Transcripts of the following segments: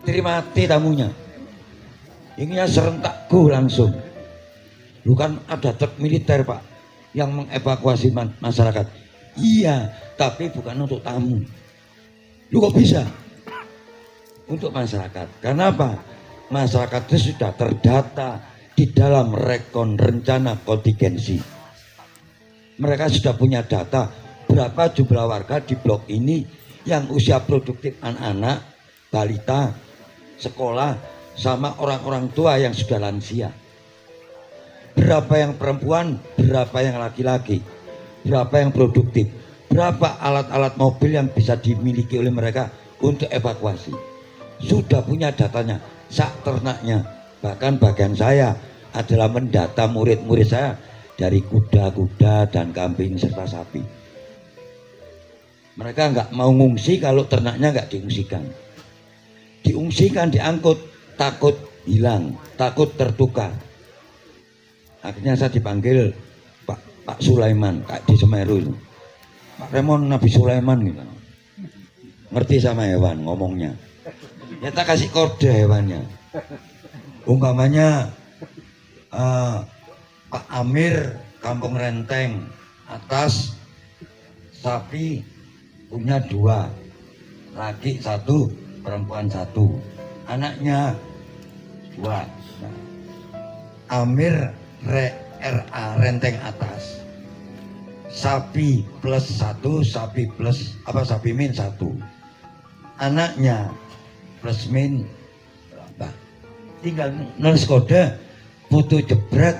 Terima mati tamunya. Ini serentak go langsung. Bukan ada truk militer Pak yang mengevakuasi masyarakat. Iya, tapi bukan untuk tamu. Lu kok bisa? Untuk masyarakat. Karena apa? Masyarakat itu sudah terdata di dalam rekon rencana kontingensi. Mereka sudah punya data berapa jumlah warga di blok ini yang usia produktif anak-anak, balita, sekolah, sama orang-orang tua yang sudah lansia. Berapa yang perempuan, berapa yang laki-laki, berapa yang produktif, berapa alat-alat mobil yang bisa dimiliki oleh mereka untuk evakuasi. Sudah punya datanya, sak ternaknya. Bahkan bagian saya adalah mendata murid-murid saya dari kuda-kuda dan kambing serta sapi. Mereka nggak mau ngungsi kalau ternaknya nggak diungsikan. Diungsikan, diangkut, takut hilang, takut tertukar. Akhirnya saya dipanggil Pak Sulaiman, kayak di Semeru itu. Pak Remon Nabi Sulaiman gitu. Ngerti sama hewan ngomongnya. Ya tak kasih kode hewannya. Umpamanya Pak Amir Kampung Renteng atas sapi punya 2, laki 1, perempuan 1, anaknya 2. Nah, Amir RA Renteng atas sapi plus 1, sapi plus sapi min 1, anaknya plus min berapa? Tinggal nulis kode, foto jebret,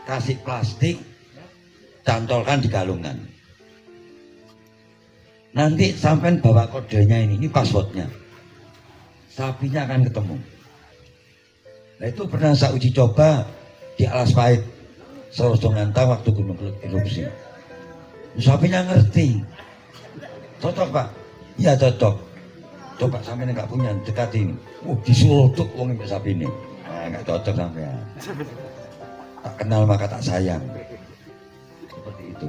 kasih plastik, cantolkan di galungan. Nanti sampai bawa kodenya ini passwordnya, sapinya akan ketemu. Nah itu pernah saya uji coba di Alas Pahit, Selosonanta waktu gunung erupsi. Sapinya ngerti, cocok Pak? Iya cocok. Coba sampai nggak punya dekat ini, disurutuk wong ibu sapi ini, nggak cocok sampai. Tak kenal maka tak sayang, seperti itu.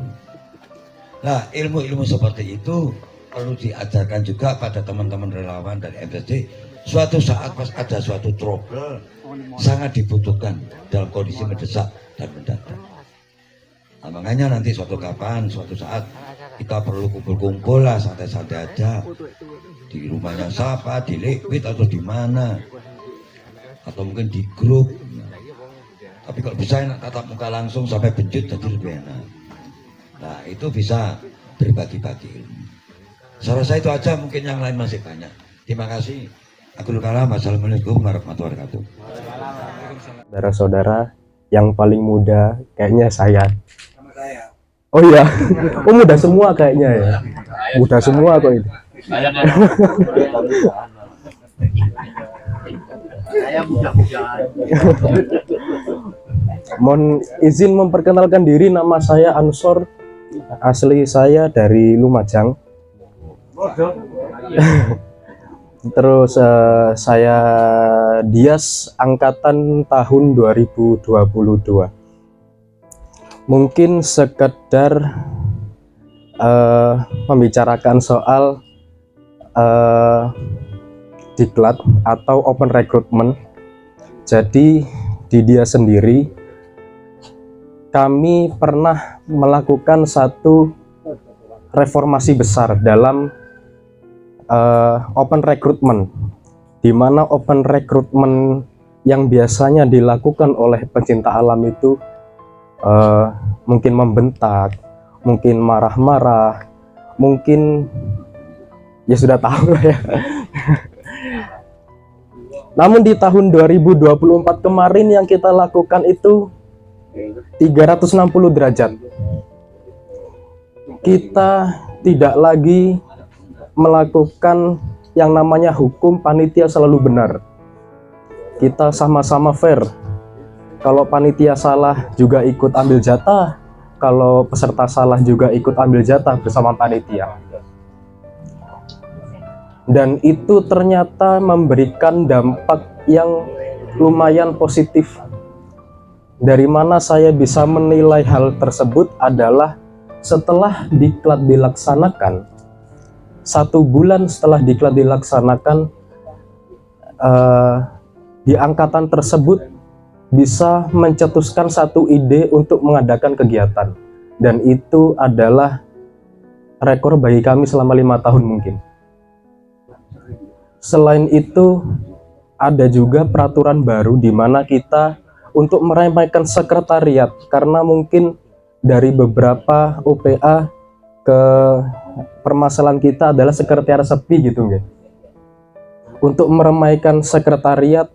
Nah ilmu-ilmu seperti itu perlu diajarkan juga pada teman-teman relawan dari MSD. Suatu saat pas ada suatu trouble sangat dibutuhkan dalam kondisi mendesak dan mendadak. Nah, makanya nanti suatu saat kita perlu kumpul-kumpul lah, santai-santai aja di rumahnya siapa, di Liquid atau di mana, atau mungkin di grup. Tapi kalau bisa enak tatap muka langsung sampai benjut jadi lebih enak. Nah itu bisa berbagi-bagi ilmu. Saya rasa itu aja, mungkin yang lain masih banyak. Terima kasih. Aku Kalam. Assalamualaikum warahmatullahi wabarakatuh. Saudara-saudara, yang paling muda kayaknya saya. Oh iya, oh muda semua kayaknya ya. Muda semua kok itu. Saya muda-muda. Mohon izin memperkenalkan diri, nama saya Ansor. Asli saya dari Lumajang. Terus saya Dias angkatan tahun 2022. Mungkin sekedar membicarakan soal diklat atau open recruitment. Jadi di dia sendiri kami pernah melakukan satu reformasi besar dalam open recruitment, di mana open recruitment yang biasanya dilakukan oleh pencinta alam itu mungkin membentak, mungkin marah-marah, mungkin ya sudah tahu lah ya. Namun di tahun 2024 kemarin yang kita lakukan itu 360 derajat. Kita tidak lagi melakukan yang namanya hukum panitia selalu benar. Kita sama-sama fair. Kalau panitia salah juga ikut ambil jatah, kalau peserta salah juga ikut ambil jatah bersama panitia. Dan itu ternyata memberikan dampak yang lumayan positif. Dari mana saya bisa menilai hal tersebut adalah setelah diklat dilaksanakan, 1 bulan setelah diklat dilaksanakan, di angkatan tersebut bisa mencetuskan satu ide untuk mengadakan kegiatan, dan itu adalah rekor bagi kami selama 5 tahun mungkin. Selain itu, ada juga peraturan baru di mana kita untuk meramaikan sekretariat, karena mungkin dari beberapa OPA ke permasalahan kita adalah sekretariat sepi gitu nggak. Untuk meramaikan sekretariat,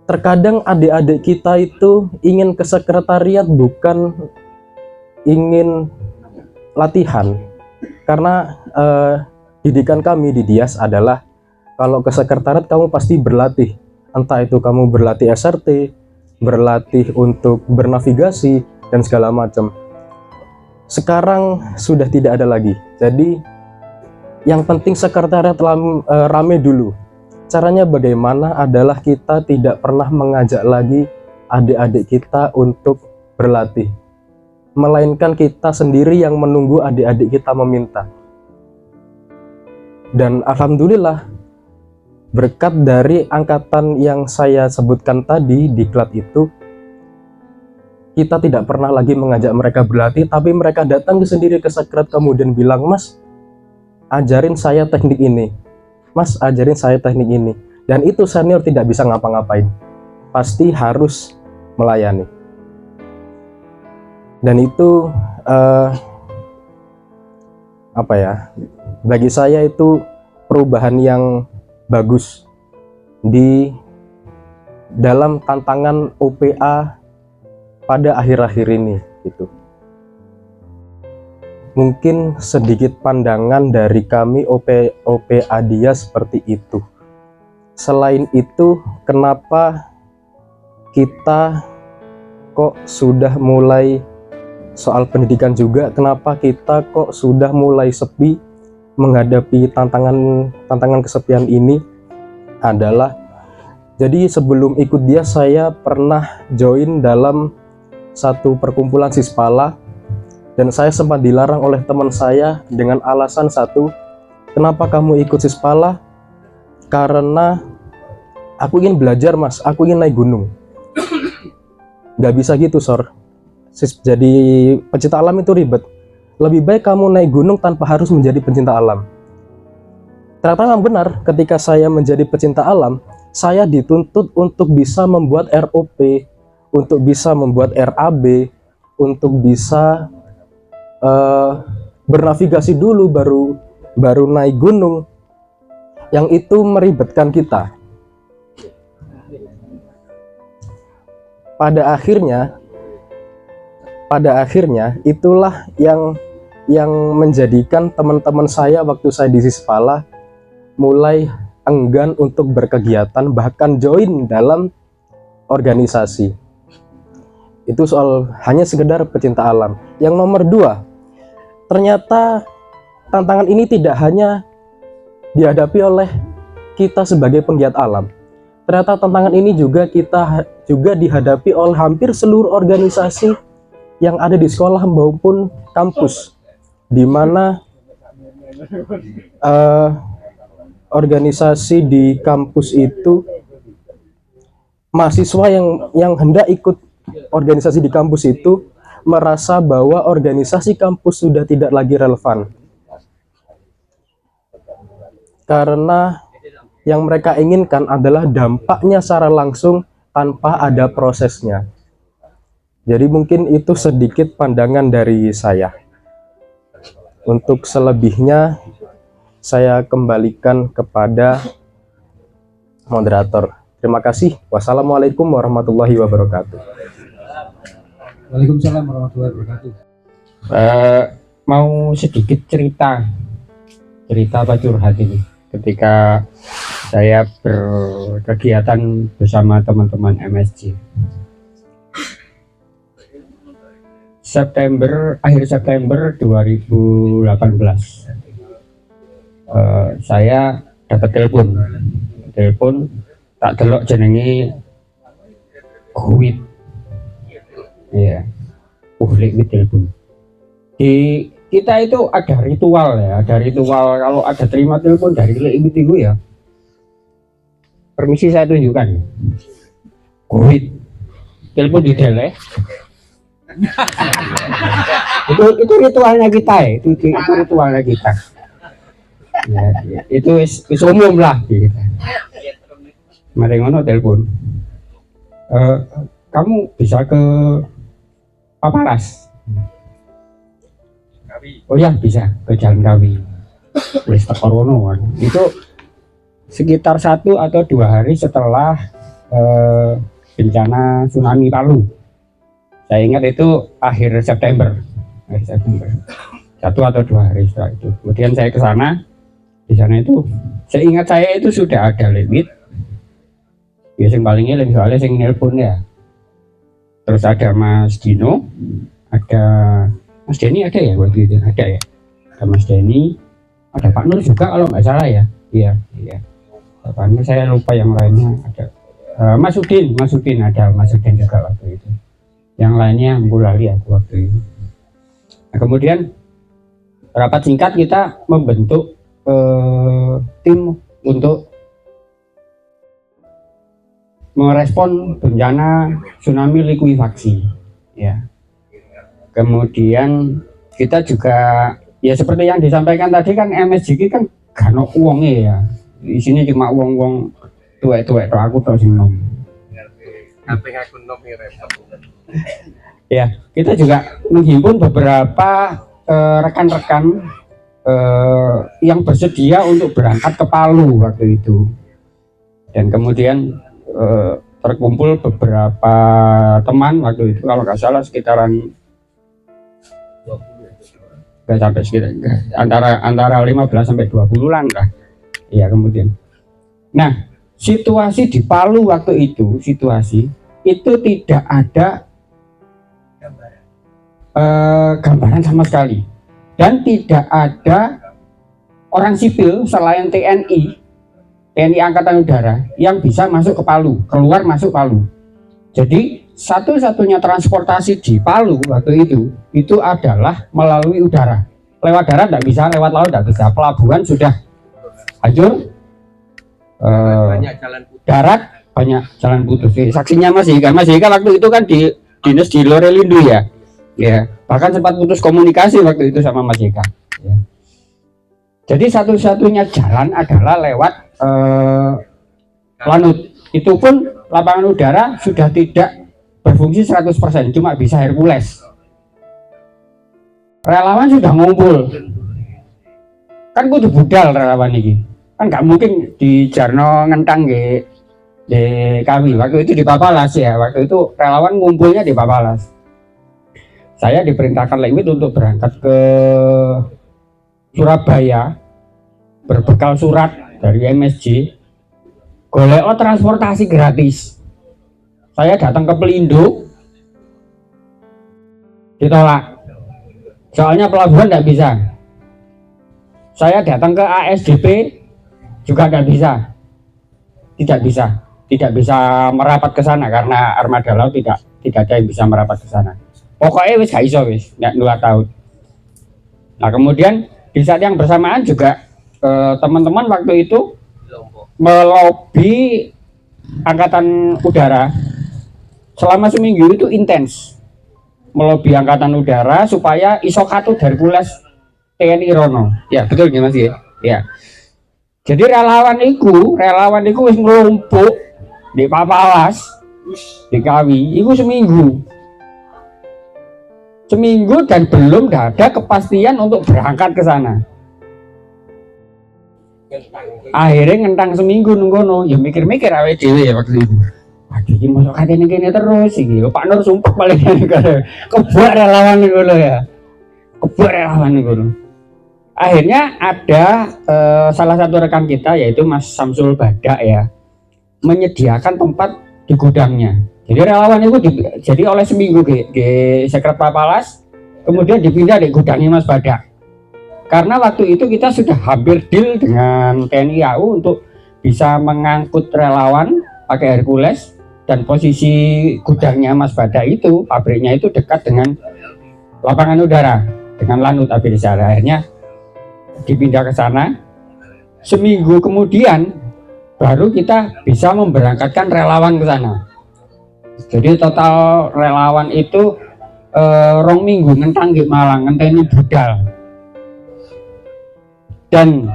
terkadang adik-adik kita itu ingin ke sekretariat bukan ingin latihan, karena didikan kami di Dias adalah kalau ke sekretariat kamu pasti berlatih, entah itu kamu berlatih SRT, berlatih untuk bernavigasi dan segala macam. Sekarang sudah tidak ada lagi. Jadi yang penting sekretariat rame dulu. Caranya bagaimana adalah kita tidak pernah mengajak lagi adik-adik kita untuk berlatih, melainkan kita sendiri yang menunggu adik-adik kita meminta. Dan alhamdulillah, berkat dari angkatan yang saya sebutkan tadi di diklat itu, kita tidak pernah lagi mengajak mereka berlatih, tapi mereka datang sendiri ke sekret kemudian bilang, "Mas, ajarin saya teknik ini. Mas, ajarin saya teknik ini." Dan itu senior tidak bisa ngapa-ngapain, pasti harus melayani. Dan itu bagi saya itu perubahan yang bagus di dalam tantangan OPA pada akhir-akhir ini gitu. Mungkin sedikit pandangan dari kami OPA dia seperti itu. Selain itu, kenapa kita kok sudah mulai soal pendidikan juga, kenapa kita kok sudah mulai sepi menghadapi tantangan kesepian ini adalah, jadi sebelum ikut dia saya pernah join dalam satu perkumpulan Sispala, dan saya sempat dilarang oleh teman saya dengan alasan satu, "Kenapa kamu ikut Sispala?" "Karena aku ingin belajar mas, aku ingin naik gunung." Gak bisa gitu Sor, jadi pecinta alam itu ribet. Lebih baik kamu naik gunung tanpa harus menjadi pencinta alam. Ternyata memang benar, ketika saya menjadi pecinta alam, saya dituntut untuk bisa membuat ROP, untuk bisa membuat RAB, untuk bisa bernavigasi dulu baru naik gunung. Yang itu meribetkan kita. Pada akhirnya itulah yang menjadikan teman-teman saya waktu saya di Sispala mulai enggan untuk berkegiatan, bahkan join dalam organisasi. Itu soal hanya sekedar pecinta alam. Yang nomor 2, ternyata tantangan ini tidak hanya dihadapi oleh kita sebagai penggiat alam. Ternyata tantangan ini juga dihadapi oleh hampir seluruh organisasi yang ada di sekolah maupun kampus, di mana organisasi di kampus itu, mahasiswa yang hendak ikut organisasi di kampus itu merasa bahwa organisasi kampus sudah tidak lagi relevan, karena yang mereka inginkan adalah dampaknya secara langsung tanpa ada prosesnya. Jadi mungkin itu sedikit pandangan dari saya. Untuk selebihnya saya kembalikan kepada moderator. Terima kasih. Wassalamualaikum warahmatullahi wabarakatuh. Waalaikumsalam warahmatullahi wabarakatuh. Mau sedikit cerita apa curhat ini. Ketika saya berkegiatan bersama teman-teman MSC. Akhir September 2018. Saya dapat telepon tak delok jenenge Kuwit. Iya. Liwit telepon. Di kita itu ada ritual ya, ada ritual kalau ada terima telepon dari Lek itu ya. Permisi saya tunjukkan. Covid. Telepon di delay. itu ritualnya kita ya, itu ritualnya kita. Ya, itu is umum lah gitu. Mari ngono telepon. Kamu bisa ke Paparas? Oh ya bisa ke Jalan Kawi. Wis tekorono kan. Itu sekitar 1 atau 2 hari setelah bencana tsunami Palu. Saya ingat itu akhir September. 1 atau 2 hari setelah itu. Kemudian saya ke sana. Di sana itu seingat saya itu sudah ada limit. Ya sing paling eling soalnya sing nelpon ya. Terus ada Mas Dino, ada Mas Denny ada ya waktu itu, ada ya. Ada Mas Denny, ada Pak Nur juga kalau nggak salah ya. Iya. Pak Nur saya lupa yang lainnya ada. Mas Udin ada Mas Udin juga waktu itu. Yang lainnya aku lali aku waktu itu. Nah, kemudian rapat singkat kita membentuk tim untuk merespon bencana tsunami likuifaksi ya. Kemudian kita juga ya seperti yang disampaikan tadi kan MSJK kan gak ono uangnya ya. Di sini cuma uang tuwek-tuwek tok aku tok sing nom. aku nom repot. Ya, kita juga menghimpun beberapa rekan-rekan yang bersedia untuk berangkat ke Palu waktu itu. Dan kemudian terkumpul beberapa teman waktu itu kalau nggak salah sekitaran nggak sampai sekitar antara 15 sampai 20-an lah. Ya kemudian. Nah, situasi di Palu waktu itu tidak ada gambaran sama sekali. Dan tidak ada orang sipil selain TNI Angkatan Udara yang bisa masuk ke Palu, keluar masuk Palu. Jadi satu-satunya transportasi di Palu waktu itu adalah melalui udara. Lewat darat tidak bisa, lewat laut tidak bisa. Pelabuhan sudah hancur. Banyak jalan putus. Darat banyak jalan putus. Saksinya Mas Ika waktu itu kan di dinas di Lorelindo ya. Ya, bahkan sempat putus komunikasi waktu itu sama Mas Ika. Ya. Jadi satu-satunya jalan adalah lewat lanut. Itu pun lapangan udara sudah tidak berfungsi 100%, cuma bisa Hercules. Relawan sudah ngumpul. Kan kudu budal relawan ini. Kan nggak mungkin di Jarno ngentang di Kawi. Waktu itu di Papalas ya. Waktu itu relawan ngumpulnya di Papalas. Saya diperintahkan Lewit untuk berangkat ke Surabaya berbekal surat dari MSJ golek transportasi gratis. Saya datang ke Pelindo ditolak soalnya pelabuhan tidak bisa. Saya datang ke ASDP juga tidak bisa merapat ke sana karena armada laut tidak ada yang bisa merapat ke sana. Pokoknya wis gak iso wis, nggak 2 tahun. Nah kemudian di saat yang bersamaan juga teman-teman waktu itu melobi Angkatan Udara selama seminggu itu intens. Melobi Angkatan Udara supaya iso katut Hercules TNI Rono. Ya betul nggih Mas ya. Jadi relawan iku wis nglumpuk di Papalas, di Kawi, iku seminggu dan belum ada kepastian untuk berangkat ke sana. Akhirnya ngentang seminggu nunggu ya mikir-mikir awake dhewe ya waktu itu. Aduh iki mosok katene kene terus iki. Pak Nur sumpek paling kebak relawan niku lho ya. Kebak relawan niku. Akhirnya ada salah satu rekan kita yaitu Mas Samsul Badak ya menyediakan tempat di gudangnya. Jadi relawan itu jadi oleh seminggu di Sekret Papalas, kemudian dipindah di gudangnya Mas Badak. Karena waktu itu kita sudah hampir deal dengan TNI AU untuk bisa mengangkut relawan pakai Hercules, dan posisi gudangnya Mas Badak itu, pabriknya itu dekat dengan lapangan udara. dengan Lanut ABD Saleh. Akhirnya dipindah ke sana. Seminggu kemudian baru kita bisa memberangkatkan relawan ke sana. Jadi total relawan itu rong minggu ngentang di Malang, ngenteni budal. Dan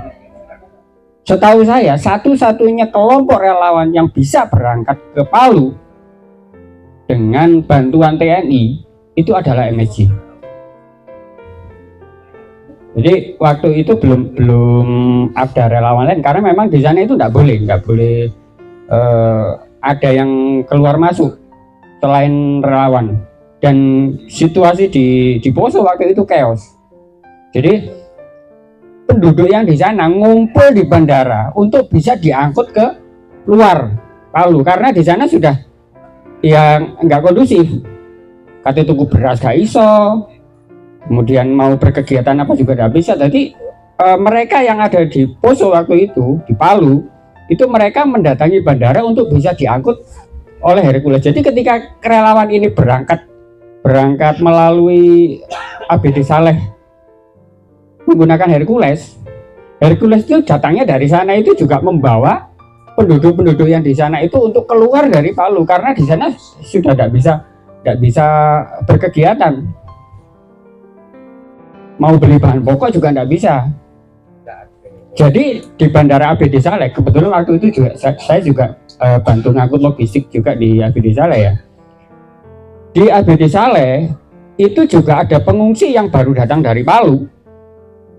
setahu saya satu-satunya kelompok relawan yang bisa berangkat ke Palu dengan bantuan TNI itu adalah MSJ. Jadi waktu itu belum ada relawan lain karena memang di sana itu nggak boleh ada yang keluar masuk selain relawan. Dan situasi di Poso waktu itu chaos. Jadi penduduk yang di sana ngumpul di bandara untuk bisa diangkut ke luar Palu karena di sana sudah yang nggak kondusif. Kata tuku beras gak iso, kemudian mau berkegiatan apa juga tidak bisa. Jadi mereka yang ada di Poso waktu itu di Palu itu mereka mendatangi bandara untuk bisa diangkut oleh Hercules. Jadi ketika relawan ini berangkat melalui ABD Saleh menggunakan Hercules itu datangnya dari sana itu juga membawa penduduk-penduduk yang di sana itu untuk keluar dari Palu karena di sana sudah tidak bisa berkegiatan. Mau beli bahan pokok juga tidak bisa. Jadi di Bandara ABD Saleh, kebetulan waktu itu juga saya juga bantu ngangkut logistik juga di ABD Saleh ya. Di ABD Saleh itu juga ada pengungsi yang baru datang dari Palu.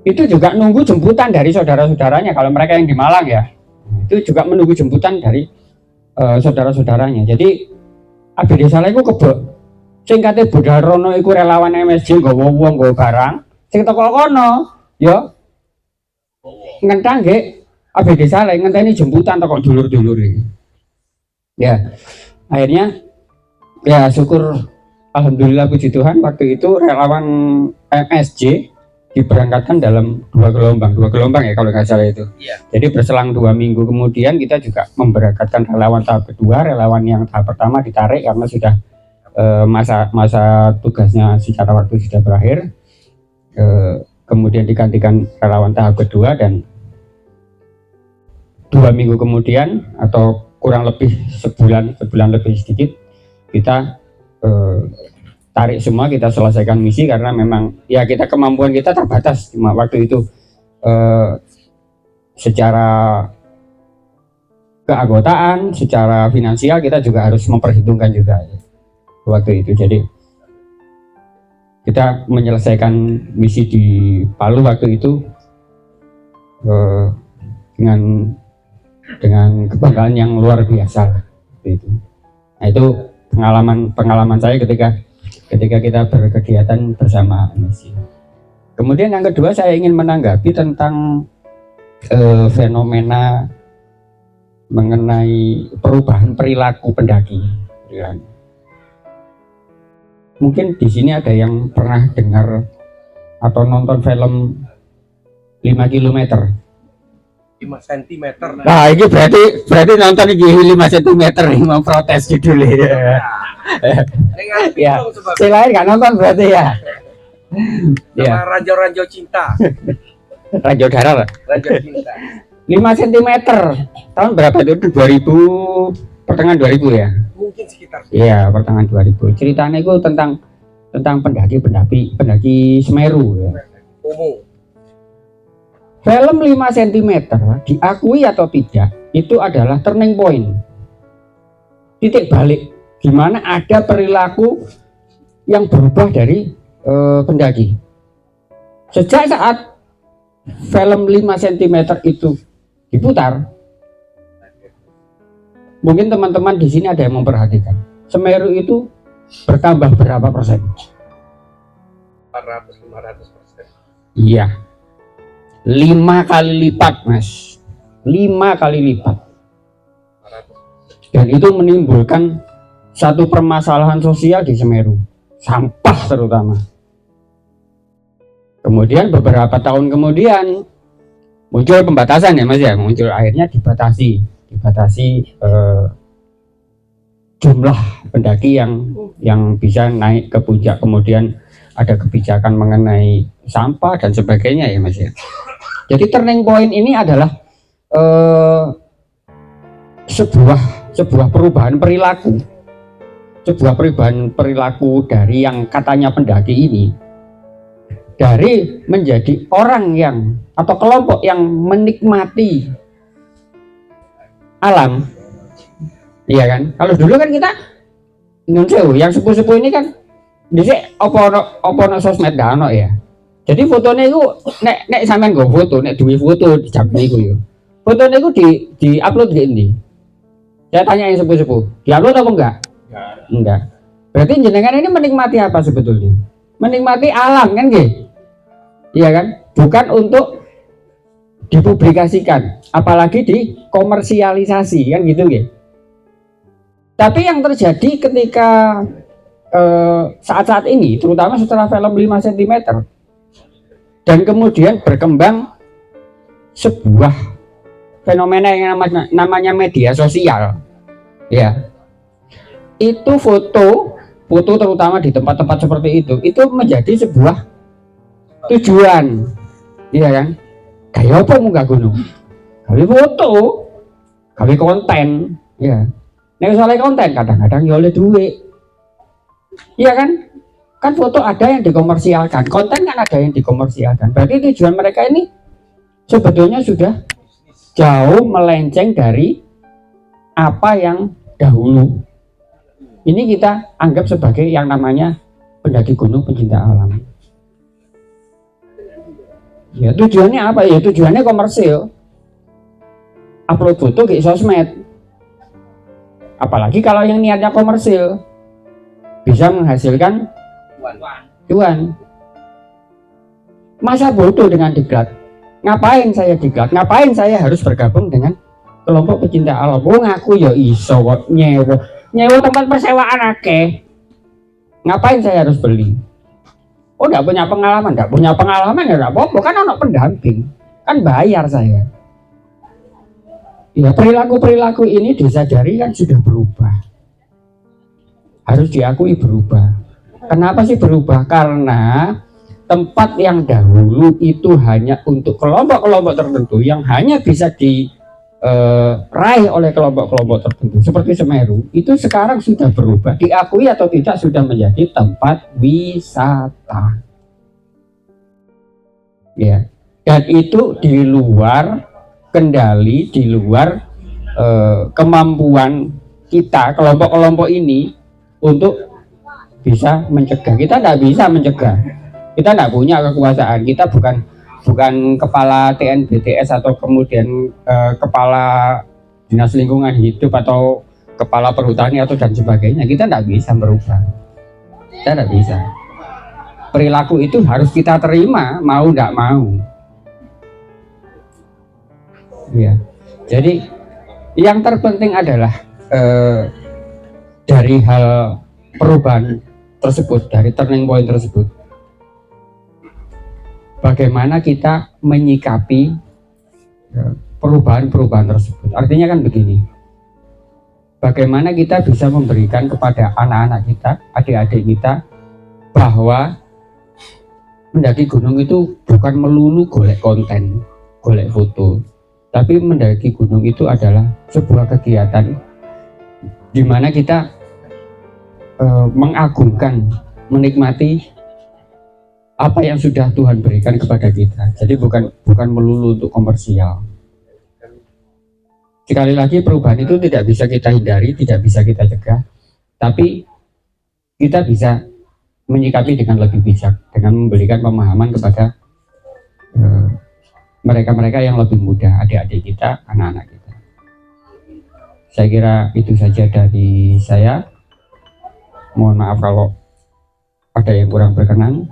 Itu juga nunggu jemputan dari saudara-saudaranya. Kalau mereka yang di Malang ya, itu juga menunggu jemputan dari saudara-saudaranya. Jadi ABD Saleh itu kebek. Sing kate budal rono iku relawan MSJ nggawa wong nggawa barang. Sing teko kono ya ngentang nggih ABD Saleh ngenteni jemputan teko dulur-dulur iki. Ya. Akhirnya ya syukur alhamdulillah puji Tuhan waktu itu relawan MSJ diberangkatkan dalam dua gelombang ya kalau nggak salah itu. Ya. Jadi berselang 2 minggu kemudian kita juga memberangkatkan relawan tahap kedua. Relawan yang tahap pertama ditarik karena sudah masa tugasnya secara waktu sudah berakhir. Kemudian digantikan relawan tahap kedua dan 2 minggu kemudian atau kurang lebih sebulan lebih sedikit kita tarik semua, kita selesaikan misi karena memang ya kita kemampuan kita terbatas cuma waktu itu secara keanggotaan, secara finansial kita juga harus memperhitungkan juga waktu itu. Jadi kita menyelesaikan misi di Palu waktu itu dengan kebanggaan yang luar biasa itu. Nah, itu pengalaman saya ketika kita berkegiatan bersama misi. Kemudian yang kedua saya ingin menanggapi tentang fenomena mengenai perubahan perilaku pendaki. Mungkin di sini ada yang pernah dengar atau nonton film 5 km. 5 cm. Nah, ini berarti nonton ini 5 cm nih, mau protes judulnya. Ya, si lain nggak nonton berarti ya. Ya. Ranjau-ranjau cinta. Ranjau darat. Ranjau cinta. 5 cm. Tahun berapa itu? 2000, pertengahan 2000 ya? Mungkin sekitar. Iya, pertengahan 2000. Ceritanya itu tentang pendaki Semeru ya. Film 5 cm diakui atau tidak itu adalah turning point, titik balik di mana ada perilaku yang berubah dari pendaki. Sejak saat film 5 cm itu diputar, mungkin teman-teman di sini ada yang memperhatikan Semeru itu bertambah berapa persen? 400-500%. Iya, 5 kali lipat mas, 5 kali lipat. Dan itu menimbulkan satu permasalahan sosial di Semeru, sampah terutama. Kemudian beberapa tahun kemudian muncul pembatasan ya mas ya, muncul akhirnya dibatasi jumlah pendaki yang bisa naik ke puncak. Kemudian ada kebijakan mengenai sampah dan sebagainya ya Mas ya. Jadi turning point ini adalah sebuah perubahan perilaku, dari yang katanya pendaki ini, dari menjadi orang yang atau kelompok yang menikmati alam, iya kan? Kalau dulu kan kita nyun sewu, yang sepuh-sepuh ini kan dhisik apa ono sosmed dah ono ya. Jadi fotonya itu nek sampean nggo foto, nek duwe foto di jam niku yo. Fotonya itu di-upload di ini. Saya tanya yang sepuh-sepuh, di-upload apa enggak? Enggak. Berarti jenengan ini menikmati apa sebetulnya? Menikmati alam kan nggih? Iya kan? Bukan untuk dipublikasikan, apalagi dikomersialisasi kan gitu nggih. Tapi yang terjadi ketika saat-saat ini, terutama setelah film 5 cm dan kemudian berkembang sebuah fenomena yang namanya media sosial, ya, itu foto terutama di tempat-tempat seperti itu menjadi sebuah tujuan, iya kan? Kayak apa munggah gunung? Gawe foto, gawe konten, ya. Nek soalnya konten kadang-kadang ya oleh duit. Iya kan? Kan foto ada yang dikomersialkan, konten kan ada yang dikomersialkan. Berarti tujuan mereka ini sebetulnya sudah jauh melenceng dari apa yang dahulu. Ini kita anggap sebagai yang namanya pendaki gunung pencinta alam. Ya tujuannya apa? Ya tujuannya komersil. Upload foto ke sosmed. Apalagi kalau yang niatnya komersil, bisa menghasilkan cuan. Masa bodoh dengan diklat? Ngapain saya diklat? Ngapain saya harus bergabung dengan kelompok pecinta alam? Oh ngaku ya iso kok nyewa tempat persewaan akeh. Ngapain saya harus beli? Oh enggak punya pengalaman ya enggak apa-apa, kan ono pendamping. Kan bayar saya. Ya perilaku ini disadari kan sudah berubah. Harus diakui berubah. Kenapa sih berubah? Karena tempat yang dahulu itu hanya untuk kelompok-kelompok tertentu yang hanya bisa diraih oleh kelompok-kelompok tertentu seperti Semeru, itu sekarang sudah berubah, diakui atau tidak sudah menjadi tempat wisata. Ya, dan itu di luar kendali, di luar kemampuan kita kelompok-kelompok ini untuk bisa mencegah. Kita tidak bisa mencegah, kita tidak punya kekuasaan, kita bukan kepala TNBTS atau kemudian kepala dinas lingkungan hidup atau kepala perhutani atau dan sebagainya. Kita tidak bisa merubah, kita tidak bisa. Perilaku itu harus kita terima, mau tidak mau. Ya, jadi yang terpenting adalah dari hal perubahan tersebut, dari turning point tersebut, bagaimana kita menyikapi perubahan-perubahan tersebut. Artinya kan begini, bagaimana kita bisa memberikan kepada anak-anak kita, adik-adik kita, bahwa mendaki gunung itu bukan melulu golek konten, golek foto, tapi mendaki gunung itu adalah sebuah kegiatan di mana kita mengagungkan, menikmati apa yang sudah Tuhan berikan kepada kita. Jadi bukan melulu untuk komersial. Sekali lagi, perubahan itu tidak bisa kita hindari, tidak bisa kita cegah, tapi kita bisa menyikapi dengan lebih bijak, dengan memberikan pemahaman kepada mereka-mereka yang lebih muda, adik-adik kita, anak-anak kita. Saya kira itu saja dari saya. Mohon maaf kalau ada yang kurang berkenan.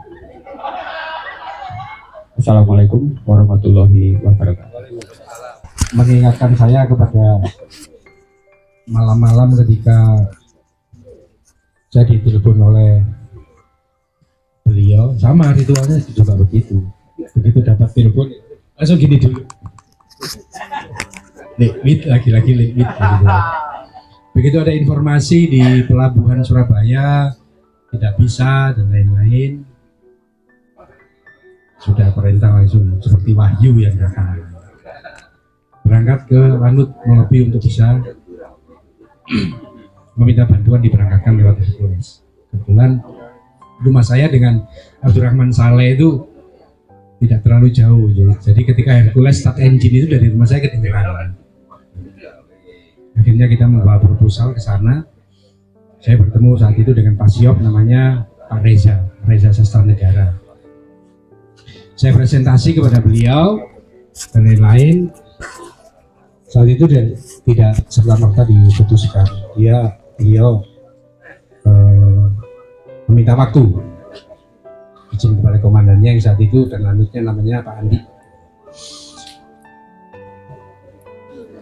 Assalamualaikum warahmatullahi wabarakatuh. Mengingatkan saya kepada malam-malam ketika saya ditelepon oleh beliau, sama ritualnya juga begitu. Begitu dapat telepon langsung gini dulu, liquid lagi liquid gitu. Begitu ada informasi di pelabuhan Surabaya tidak bisa dan lain-lain, sudah perintah langsung seperti wahyu yang datang. Berangkat ke Lanut Molobi untuk bisa meminta bantuan diberangkatkan lewat Hercules. Kebetulan rumah saya dengan Abdurrahman Saleh itu tidak terlalu jauh, jadi ketika Hercules start engine itu dari rumah saya kedengeran. Akhirnya kita membawa proposal ke sana. Saya bertemu saat itu dengan Pak Siop, namanya Pak Reza Sastra Negara. Saya presentasi kepada beliau dan lain-lain. Saat itu tidak serta-merta diputuskan. Beliau meminta waktu, izin kepada komandannya yang saat itu dan lanutnya namanya Pak Andi.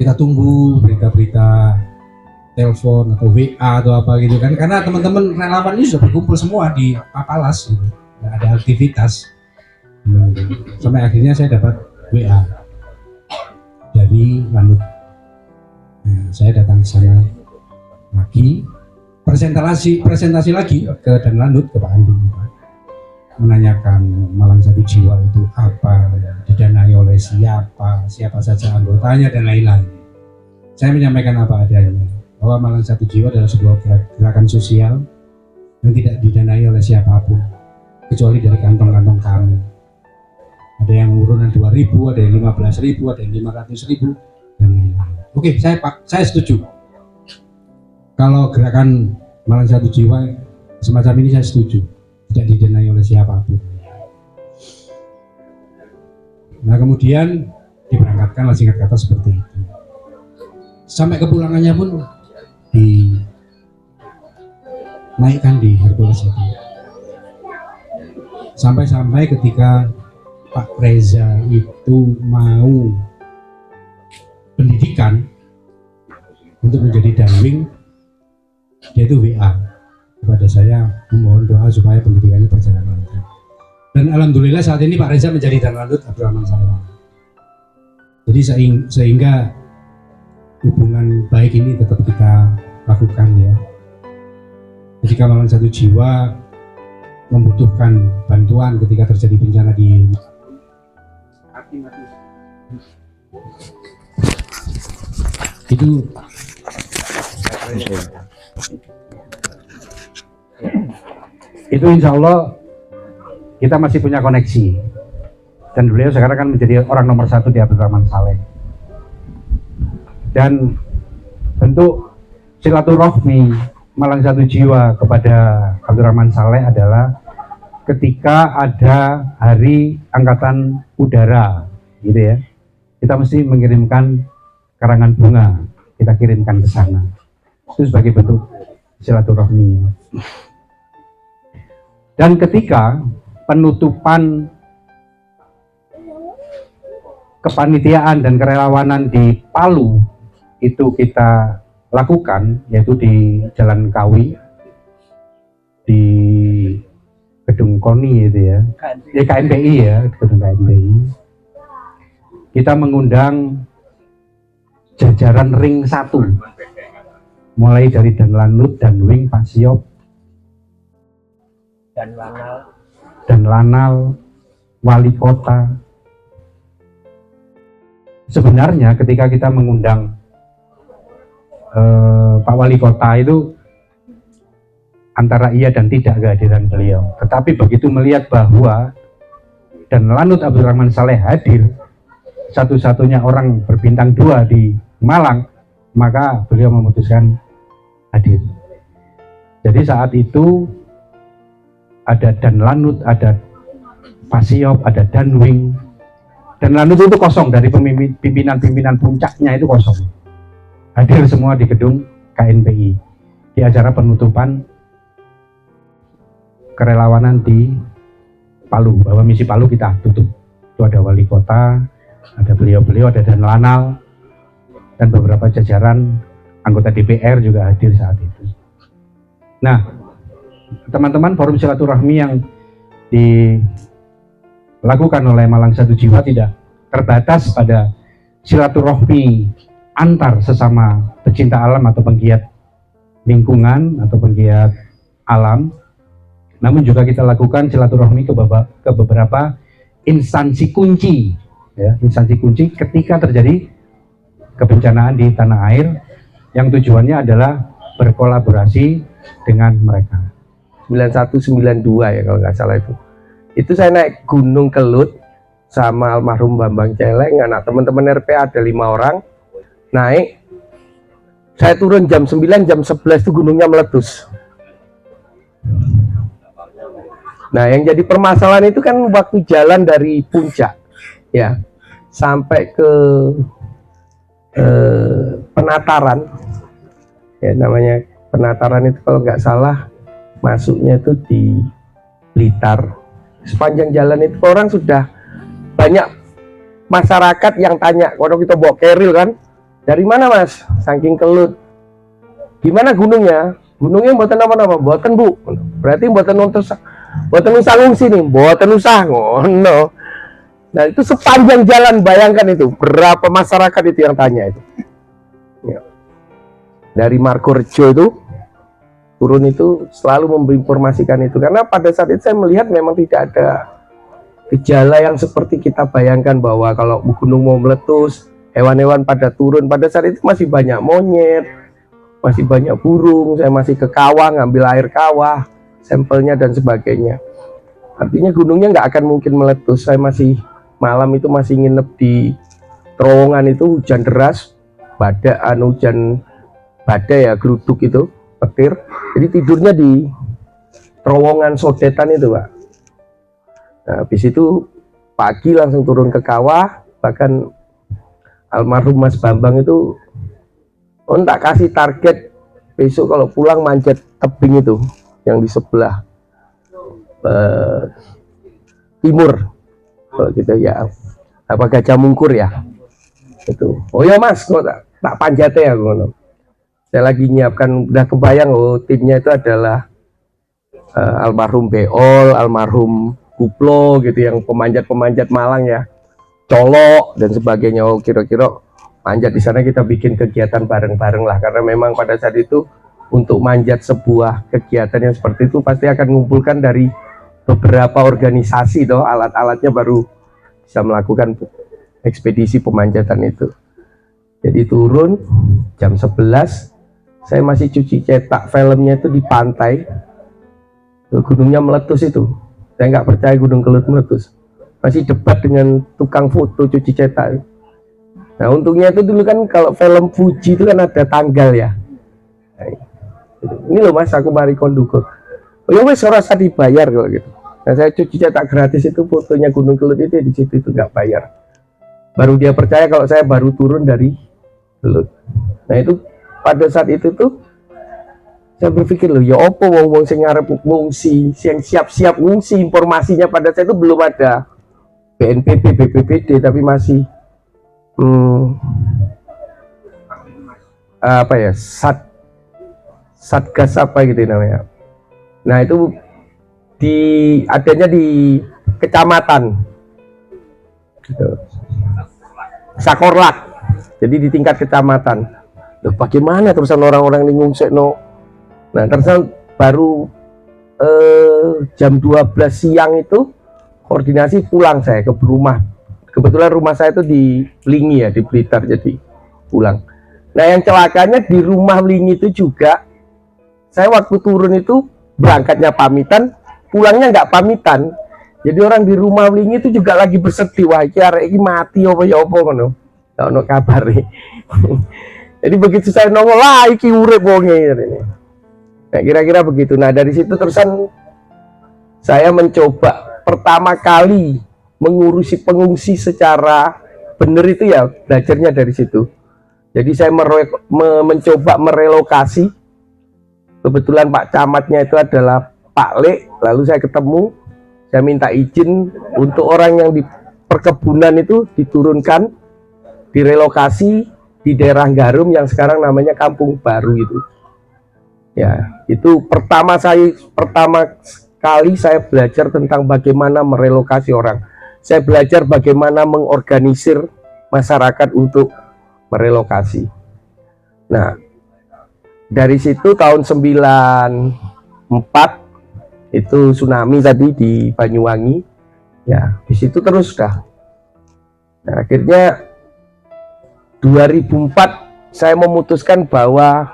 Kita tunggu berita-berita telepon atau WA atau apa gitu kan, karena teman-teman relawan ini sudah berkumpul semua di Papalas gitu. Nggak ada aktivitas. Sampai akhirnya saya dapat WA dari Lanut. Nah, saya datang ke sana lagi, presentasi lagi ke Dan Lanut, ke Pak Andi, menanyakan Malang Satu Jiwa itu apa, didanai oleh siapa saja anggotanya dan lain-lain. Saya menyampaikan apa adanya, bahwa Malang Satu Jiwa adalah sebuah gerakan sosial yang tidak didanai oleh siapapun kecuali dari kantong-kantong kami. Ada yang urunan 2.000, ada yang 15.000, ada yang 500.000 dan lain-lain. Oke, saya setuju. Kalau gerakan Malang Satu Jiwa semacam ini saya setuju, tidak didanai oleh siapapun. Nah, kemudian diberangkatkanlah, singkat kata seperti itu. Sampai kepulangannya pun dinaikkan di Hercules itu. Sampai ketika Pak Reza itu mau pendidikan untuk menjadi danwing, dia itu WA kepada saya memohon doa supaya pendidikannya berjalan lancar. Dan alhamdulillah saat ini Pak Reza menjadi Danlanut Abdurrahman Saleh. Jadi sehingga hubungan baik ini tetap kita lakukan ya. Ketika Malang Satu Jiwa membutuhkan bantuan ketika terjadi bencana di itu insya Allah kita masih punya koneksi, dan beliau sekarang kan menjadi orang nomor 1 di Abdurrahman Saleh. Dan bentuk silaturahmi Malang Satu Jiwa kepada Abdurrahman Saleh adalah ketika ada Hari Angkatan Udara gitu ya, kita mesti mengirimkan karangan bunga, kita kirimkan ke sana. Itu sebagai bentuk silaturahmi. Dan ketika penutupan kepanitiaan dan kerelawanan di Palu itu kita lakukan, yaitu di Jalan Kawi, di Gedung KONI itu ya, KNPI ya, Gedung KNPI. Kita mengundang jajaran ring 1, mulai dari Danlanut, Danwing, Pak Siop, dan Lanal, Wali Kota. Sebenarnya ketika kita mengundang Pak Wali Kota itu antara iya dan tidak kehadiran beliau. Tetapi begitu melihat bahwa Danlanut Abdurrahman Saleh hadir, satu-satunya orang berbintang 2 di Malang, maka beliau memutuskan hadir. Jadi saat itu ada Danlanut, ada Pak Siop, ada Danwing. Danlanut itu kosong, dari pimpinan-pimpinan puncaknya itu kosong. Hadir semua di gedung KNPI di acara penutupan kerelawanan di Palu, bahwa misi Palu kita tutup. Itu ada wali kota, ada beliau-beliau, ada Danlanal, dan beberapa jajaran anggota DPR juga hadir saat itu. Nah, teman-teman, forum silaturahmi yang dilakukan oleh Malang Satu Jiwa tidak terbatas pada silaturahmi antar sesama pecinta alam atau penggiat lingkungan atau penggiat alam, namun juga kita lakukan silaturahmi ke beberapa instansi kunci, ya, instansi kunci ketika terjadi kebencanaan di tanah air, yang tujuannya adalah berkolaborasi dengan mereka. 9192 ya kalau nggak salah itu. Itu saya naik Gunung Kelut sama almarhum Bambang Celeng, anak teman-teman RPA ada 5 orang. Naik, saya turun jam 9, jam 11 itu gunungnya meletus. Nah, yang jadi permasalahan itu kan waktu jalan dari puncak, ya, sampai ke Penataran, ya namanya Penataran itu kalau nggak salah masuknya itu di Blitar. Sepanjang jalan itu orang sudah banyak masyarakat yang tanya, kalau kita bawa keril kan, dari mana mas? Saking Kelut. Gimana gunungnya? Gunungnya buatan apa-apa? Buatan bu. Berarti buatan usah ngungsi nih, buatan usah ngono. Nah itu sepanjang jalan, bayangkan itu berapa masyarakat itu yang tanya itu. Ya. Dari Margorejo itu turun itu selalu menginformasikan itu, karena pada saat itu saya melihat memang tidak ada gejala yang seperti kita bayangkan bahwa kalau gunung mau meletus hewan-hewan pada turun. Pada saat itu masih banyak monyet, masih banyak burung. Saya masih ke kawah ngambil air kawah, sampelnya dan sebagainya. Artinya gunungnya nggak akan mungkin meletus. Saya masih malam itu masih nginep di terowongan itu, hujan deras, hujan badai ya, geruduk itu, petir. Jadi tidurnya di terowongan sodetan itu pak. Nah, habis itu pagi langsung turun ke kawah. Bahkan almarhum Mas Bambang itu tak kasih target besok kalau pulang manjat tebing itu yang di sebelah timur, kalau gitu ya, apa Gajah Mungkur ya itu. Oh ya mas, kok tak panjat ya ngono. Saya lagi nyiapkan, udah kebayang timnya itu adalah almarhum Beol, almarhum Kuplo gitu, yang pemanjat Malang ya, Colok dan sebagainya. Oh kira-kira manjat di sana, kita bikin kegiatan bareng-bareng lah, karena memang pada saat itu untuk manjat sebuah kegiatan yang seperti itu pasti akan mengumpulkan dari beberapa organisasi toh, alat-alatnya baru bisa melakukan ekspedisi pemanjatan itu. Jadi turun jam 11, saya masih cuci cetak filmnya itu di pantai, gunungnya meletus itu. Saya nggak percaya Gunung Kelut meletus. Masih debat dengan tukang foto cuci cetak. Nah untungnya itu dulu kan kalau film Fuji itu kan ada tanggal ya. Nah, ini loh mas, aku mari kondukur. Oh ya wes, rasa dibayar kalau gitu. Nah saya cuci cetak gratis itu, fotonya Gunung Kelut itu di situ, itu nggak bayar. Baru dia percaya kalau saya baru turun dari Kelut. Nah itu pada saat itu tuh saya berpikir loh, ya opo wong sing ngarep ngungsi, yang siap-siap ngungsi, informasinya pada saat itu belum ada BNPB, BPBD, tapi masih apa ya, Satgas apa gitu namanya. Nah itu adanya di kecamatan gitu. Sakorlak, jadi di tingkat kecamatan. Loh, bagaimana terusan orang-orang ini ngungsekno? Nah terusan baru jam 12 siang itu koordinasi pulang saya ke rumah. Kebetulan rumah saya itu di Lingi ya, di Blitar, jadi pulang. Nah yang celakanya di rumah Lingi itu juga, saya waktu turun itu berangkatnya pamitan, pulangnya nggak pamitan. Jadi orang di rumah Lingi itu juga lagi bersedih, wah iki arek iki mati apa ya apa ngono. Nggak ono kabar. Jadi begitu saya nongol, lah iki urip wonge ini. Nah kira-kira begitu. Nah dari situ terusan saya mencoba pertama kali mengurusi pengungsi secara benar itu ya, belajarnya dari situ. Jadi saya mencoba merelokasi. Kebetulan Pak Camatnya itu adalah Pak Lek, lalu saya ketemu, saya minta izin untuk orang yang di perkebunan itu diturunkan, direlokasi di daerah Garum yang sekarang namanya Kampung Baru itu. Ya, itu pertama kali saya belajar tentang bagaimana merelokasi orang. Saya belajar bagaimana mengorganisir masyarakat untuk merelokasi. Nah, dari situ tahun 94 itu tsunami tadi di Banyuwangi. Ya, di situ terus dah. Nah, akhirnya 2004 saya memutuskan bahwa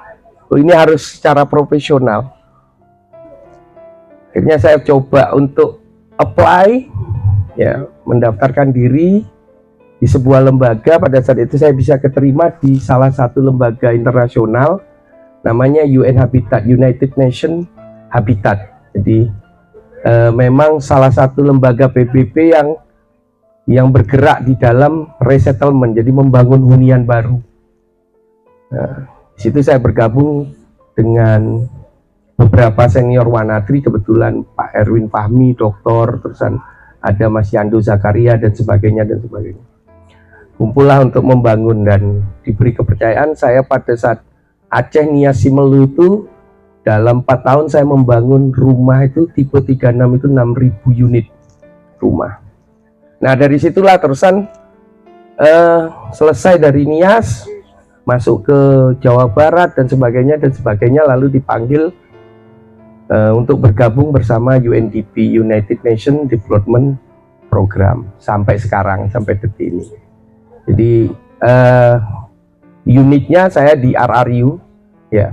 ini harus secara profesional. Akhirnya saya coba untuk apply, ya, mendaftarkan diri di sebuah lembaga. Pada saat itu saya bisa keterima di salah satu lembaga internasional, namanya UN Habitat, United Nations Habitat. Jadi memang salah satu lembaga PBB yang bergerak di dalam resettlement, jadi membangun hunian baru. Nah, di situ saya bergabung dengan beberapa senior Wanadri, kebetulan Pak Erwin Fahmi, doktor, terusan ada Mas Yando Zakaria dan sebagainya dan sebagainya. Kumpullah untuk membangun dan diberi kepercayaan. Saya pada saat Aceh Nias Simelu itu dalam 4 tahun saya membangun rumah itu tipe 36 itu 6.000 unit rumah. Nah, dari situlah terusan selesai dari Nias masuk ke Jawa Barat dan sebagainya lalu dipanggil untuk bergabung bersama UNDP, United Nations Development Program, sampai sekarang, sampai detik ini. Jadi unitnya saya di RRU, ya,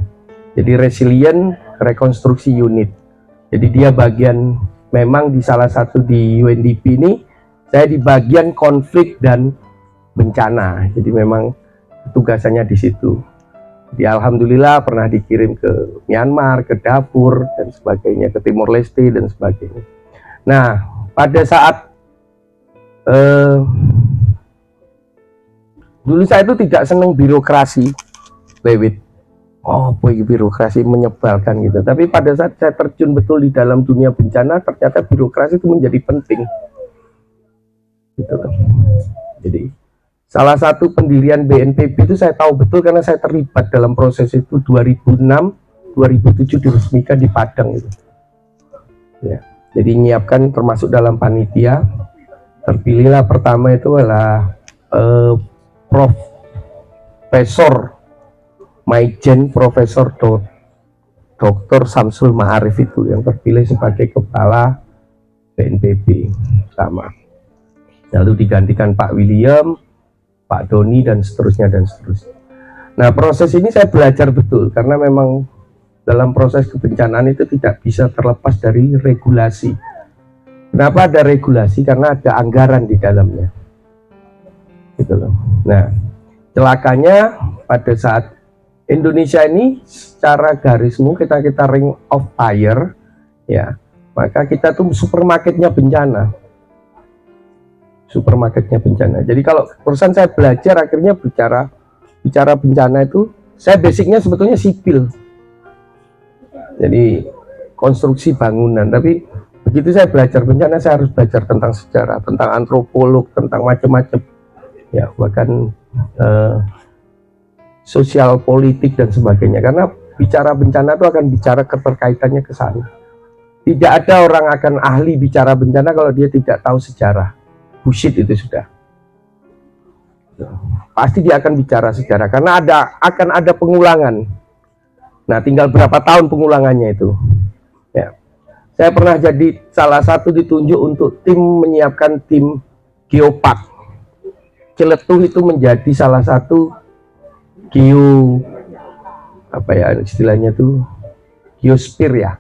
jadi Resilient Rekonstruksi Unit. Jadi dia bagian, memang di salah satu di UNDP ini saya di bagian konflik dan bencana. Jadi memang tugasannya di situ. Jadi alhamdulillah pernah dikirim ke Myanmar, ke Darfur dan sebagainya, ke Timor Leste dan sebagainya. Nah, pada saat dulu saya itu tidak senang birokrasi, Lewit. Oh, boy, birokrasi menyebalkan gitu. Tapi pada saat saya terjun betul di dalam dunia bencana, ternyata birokrasi itu menjadi penting. Gitu. Jadi salah satu pendirian BNPB itu saya tahu betul karena saya terlibat dalam proses itu 2006-2007 diresmikan di Padang itu. Ya, jadi nyiapkan termasuk dalam panitia. Terpilihlah pertama itu adalah Profesor Maijen, Profesor Dr. Samsul Ma'arif itu yang terpilih sebagai kepala BNPB sama. Lalu digantikan Pak William, Pak Doni dan seterusnya dan seterusnya. Nah, proses ini saya belajar betul karena memang dalam proses kebencanaan itu tidak bisa terlepas dari regulasi. Kenapa ada regulasi? Karena ada anggaran di dalamnya. Gitu loh. Nah, celakanya pada saat Indonesia ini secara garismu kita ring of fire, ya, maka kita tuh supermarketnya bencana. Supermarketnya bencana. Jadi kalau perusahaan saya belajar akhirnya bicara bencana itu, saya basicnya sebetulnya sipil. Jadi konstruksi bangunan, tapi begitu saya belajar bencana, saya harus belajar tentang sejarah, tentang antropolog, tentang macam-macam, ya, bahkan sosial politik dan sebagainya. Karena bicara bencana itu akan bicara keterkaitannya ke sana. Tidak ada orang akan ahli bicara bencana kalau dia tidak tahu sejarah. Bullshit itu sudah. Pasti dia akan bicara sejarah karena akan ada pengulangan. Nah, tinggal berapa tahun pengulangannya itu. Ya. Saya pernah jadi salah satu ditunjuk untuk tim menyiapkan tim geopark. Ciletuh itu menjadi salah satu istilahnya tuh geosphere ya.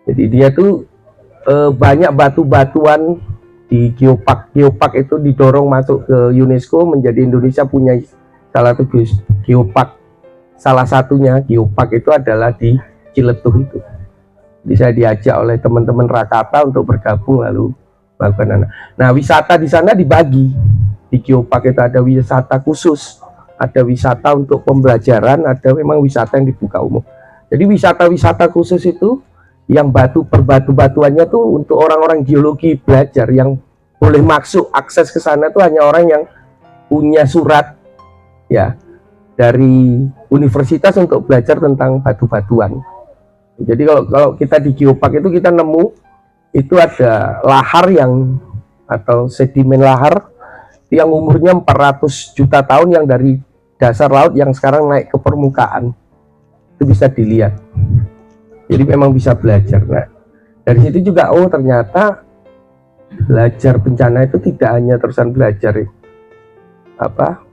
Jadi dia tuh banyak batu-batuan di geopark. Geopark itu didorong masuk ke UNESCO, menjadi Indonesia punya salah satu geopark. Salah satunya geopark itu adalah di Ciletuh itu. Jadi saya diajak oleh teman-teman Rakata untuk bergabung lalu melakukan. Nah, wisata di sana dibagi. Di geopark itu ada wisata khusus, ada wisata untuk pembelajaran, ada memang wisata yang dibuka umum. Jadi wisata-wisata khusus itu yang batuannya tuh untuk orang-orang geologi belajar, yang boleh masuk akses ke sana tuh hanya orang yang punya surat ya dari universitas untuk belajar tentang batu-batuan. Jadi kalau kita di geopark itu kita nemu itu ada lahar atau sedimen lahar yang umurnya 400 juta tahun yang dari dasar laut yang sekarang naik ke permukaan. Itu bisa dilihat. Jadi memang bisa belajar. Nah, dari situ juga ternyata belajar bencana itu tidak hanya terusan belajar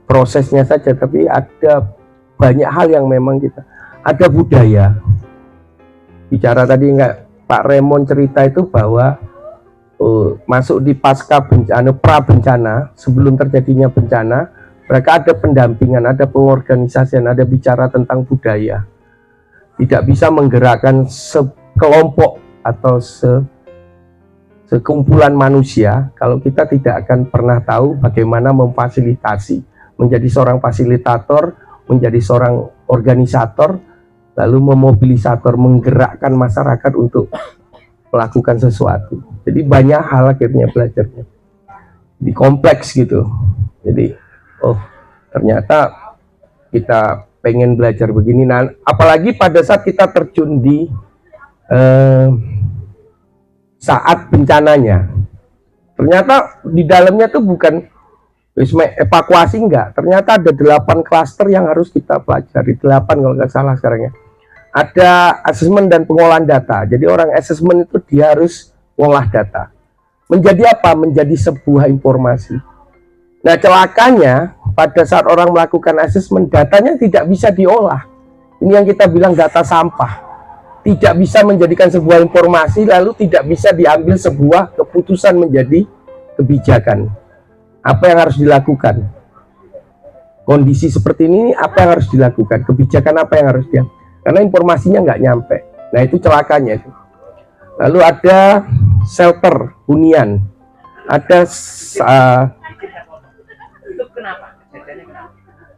prosesnya saja, tapi ada banyak hal yang memang kita ada budaya. Bicara tadi enggak Pak Remon cerita itu bahwa masuk di pasca bencana, pra bencana, sebelum terjadinya bencana, mereka ada pendampingan, ada pengorganisasian, ada bicara tentang budaya. Tidak bisa menggerakkan sekelompok atau sekumpulan manusia kalau kita tidak akan pernah tahu bagaimana memfasilitasi, menjadi seorang fasilitator, menjadi seorang organisator, lalu memobilisator, menggerakkan masyarakat untuk melakukan sesuatu. Jadi banyak hal akhirnya belajarnya di kompleks gitu. Jadi ternyata kita pengen belajar begini. Nah, apalagi pada saat kita terjun di saat bencananya, ternyata di dalamnya tuh bukan evakuasi, enggak. Ternyata ada 8 klaster yang harus kita pelajari, 8 kalau nggak salah sekarang ya. Ada asesmen dan pengolahan data. Jadi orang asesmen itu dia harus ngolah data. Menjadi apa? Menjadi sebuah informasi. Nah, celakanya pada saat orang melakukan asesmen, datanya tidak bisa diolah. Ini yang kita bilang data sampah. Tidak bisa menjadikan sebuah informasi, lalu tidak bisa diambil sebuah keputusan menjadi kebijakan. Apa yang harus dilakukan? Kondisi seperti ini, apa yang harus dilakukan? Kebijakan apa yang harus diambil? Karena informasinya nggak nyampe. Nah, itu celakanya itu. Lalu ada shelter, hunian. Ada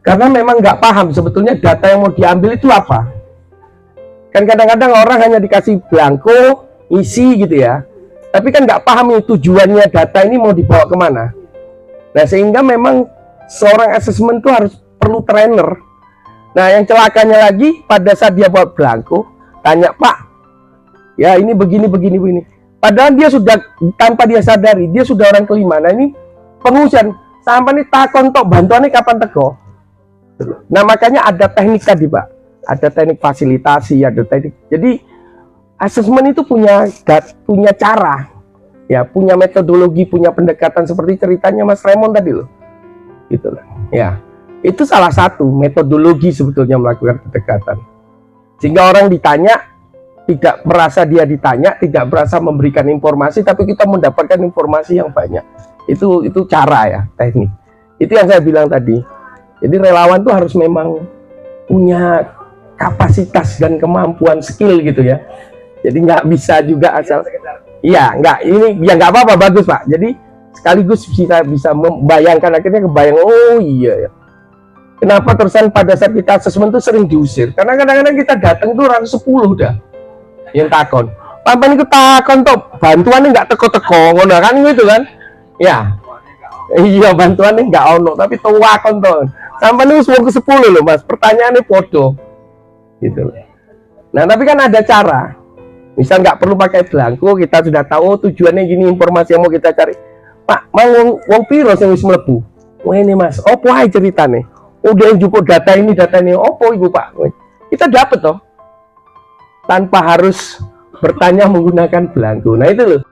karena memang nggak paham sebetulnya data yang mau diambil itu apa. Kan kadang-kadang orang hanya dikasih blanko, isi gitu ya. Tapi kan nggak paham tujuannya data ini mau dibawa kemana. Nah, sehingga memang seorang asesmen itu harus perlu trainer. Nah, yang celakanya lagi pada saat dia buat blanko, tanya, Pak, ya ini begini. Padahal dia sudah, tanpa dia sadari, dia sudah orang kelima. Nah, ini pengungsian, sampai nih takon tok bantuannya kapan teko. Nah, makanya ada teknik tadi, Pak. Ada teknik fasilitasi, ada teknik. Jadi asesmen itu punya cara, ya, punya metodologi, punya pendekatan seperti ceritanya Mas Raymond tadi loh. Gitu lah. Ya. Itu salah satu metodologi sebetulnya melakukan pendekatan. Sehingga orang ditanya tidak merasa dia ditanya, tidak merasa memberikan informasi, tapi kita mendapatkan informasi yang banyak. Itu cara ya, teknik. Itu yang saya bilang tadi. Jadi relawan tuh harus memang punya kapasitas dan kemampuan skill gitu ya. Jadi nggak bisa juga asal. Iya, nggak, ini ya nggak apa-apa, bagus Pak. Jadi sekaligus kita bisa membayangkan, akhirnya kebayang, oh iya ya. Kenapa terusan pada saat kita asesmen tuh sering diusir? Karena kadang-kadang kita datang tuh orang 10 udah yang takon. Papan itu takon tuh bantuannya nggak teko-teko, ngono kan gitu kan? Ya. Iya, bantuannya nggak ono, tapi takon tuh. Sampai nih semua ke 10 loh Mas. Pertanyaannya podo. Gitu. Nah, tapi kan ada cara. Misal nggak perlu pakai belangko, kita sudah tahu tujuannya gini, informasi yang mau kita cari. Pak, mau wong piro sing wis mlebu? Wah ini Mas, opo ae ceritane? Udah cukup data ini, opo ibu Pak? Kita dapat toh. Tanpa harus bertanya menggunakan belangko. Nah, itu loh.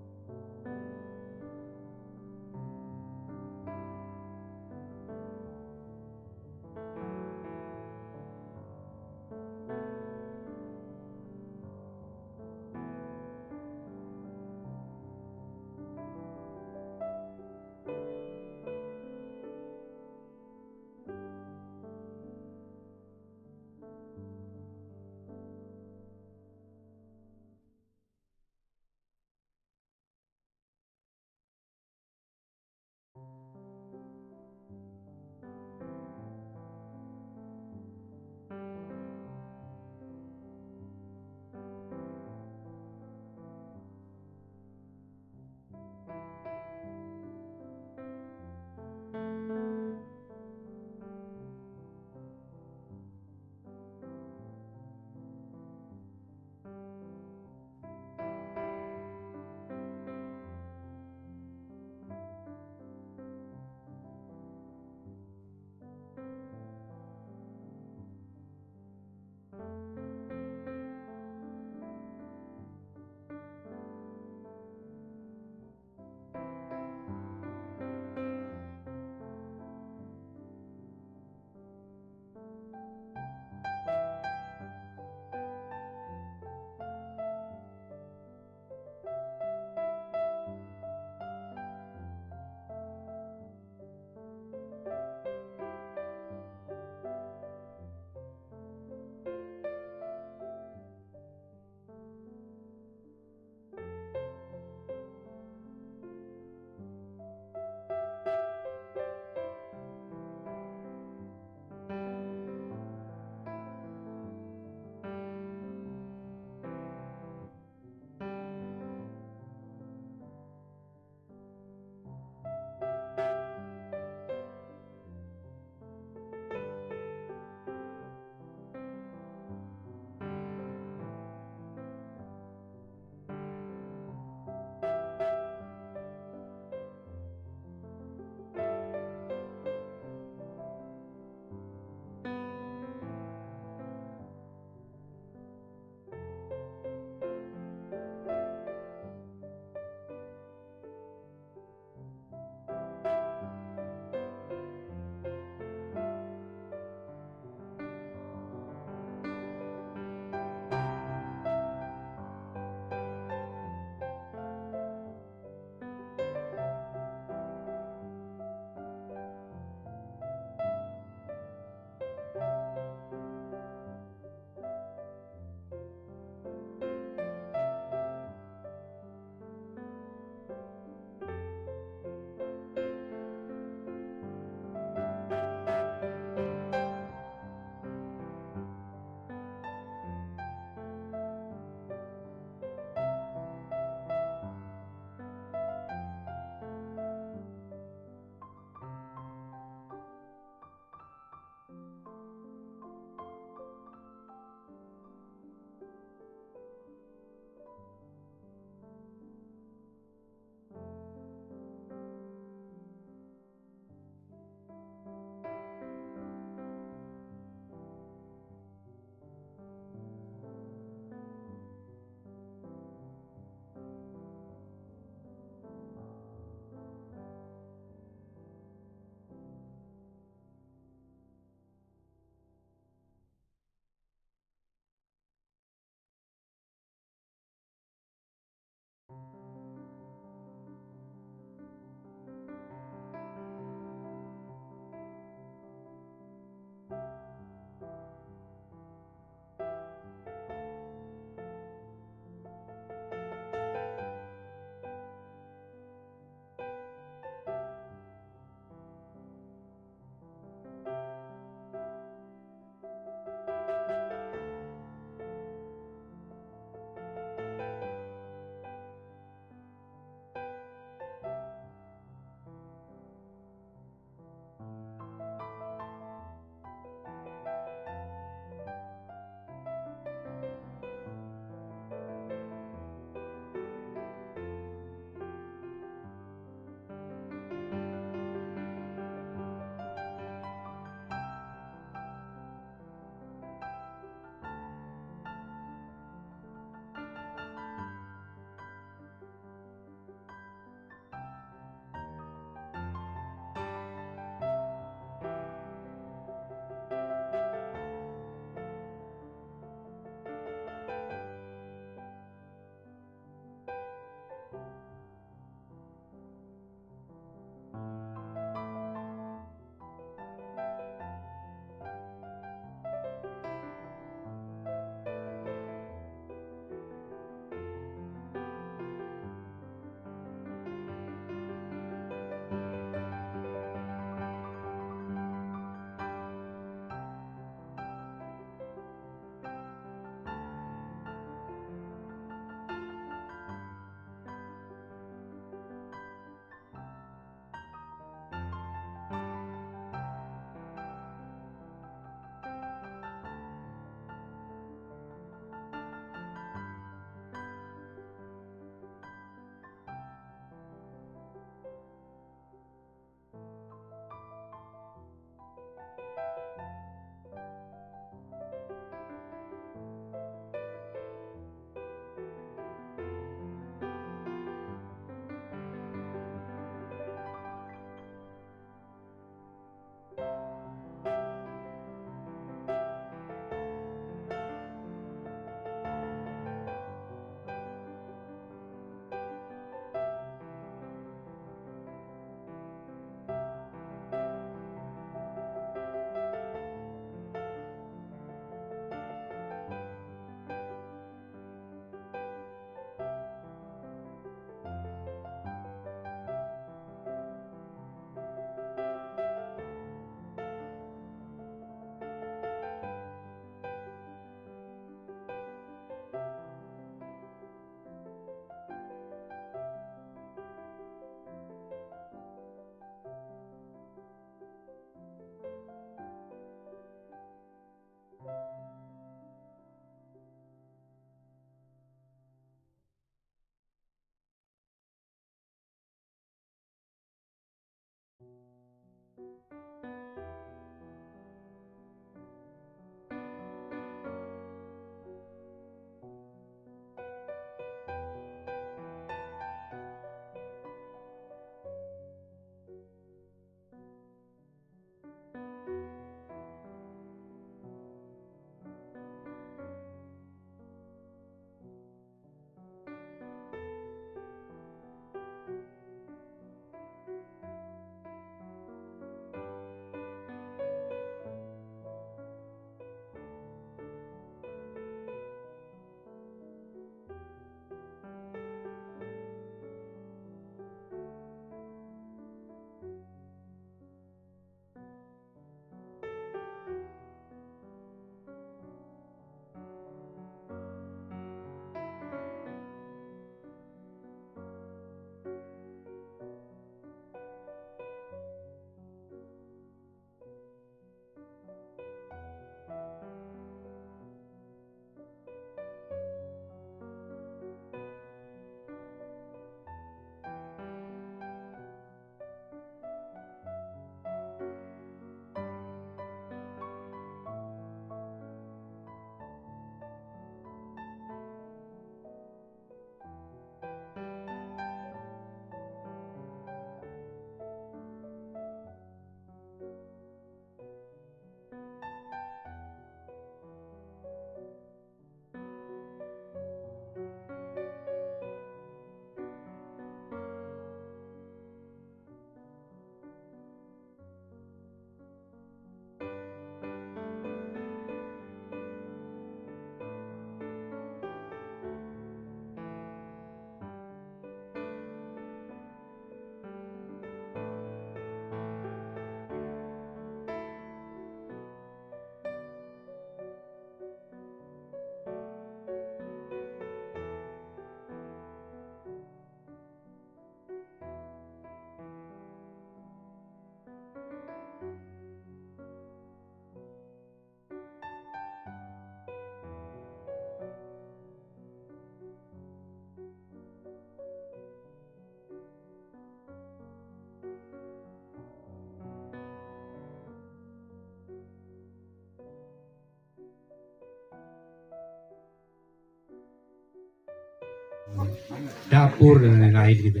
dapur dan lain-lain gitu.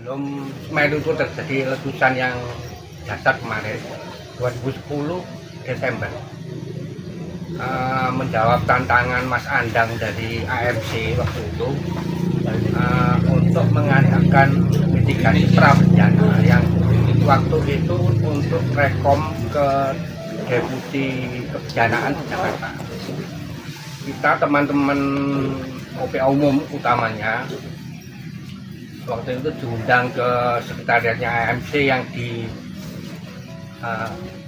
Belum Semeru itu terjadi letusan yang dasar kemarin 2010 Desember. Menjawab tantangan Mas Andang dari AMC waktu itu untuk mengadakan mitigasi prabencana yang waktu itu untuk rekom ke Deputi Kebencanaan Jakarta. Kita teman-teman OPA umum utamanya waktu itu diundang ke sekretariatnya AMC yang di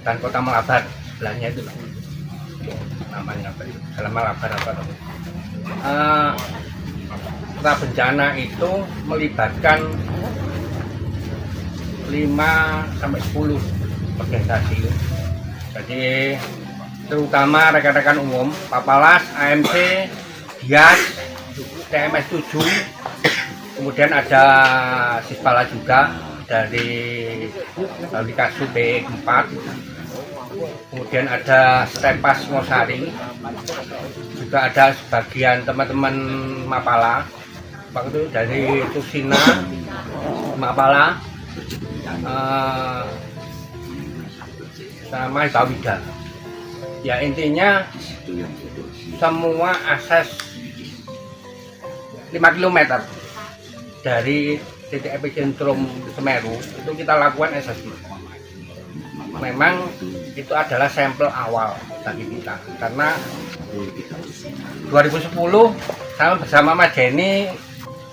dan Kota Malabar sebelahnya itu namanya apa itu? Dalam Malabar apa itu? Prabencana itu melibatkan 5-10 organisasi. Jadi terutama rekan-rekan umum, Papalas, AMC, Dias, TMS 7, kemudian ada Sispala juga dari Kasu B4, kemudian ada Stepas Ngosari, juga ada sebagian teman-teman Mapala, waktu itu dari Tusina, Mapala, sama Bawida. Ya intinya semua akses 5 km dari titik epicentrum Semeru itu kita lakukan assessment. Memang itu adalah sampel awal bagi kita karena 2010 saya bersama Mas Jenny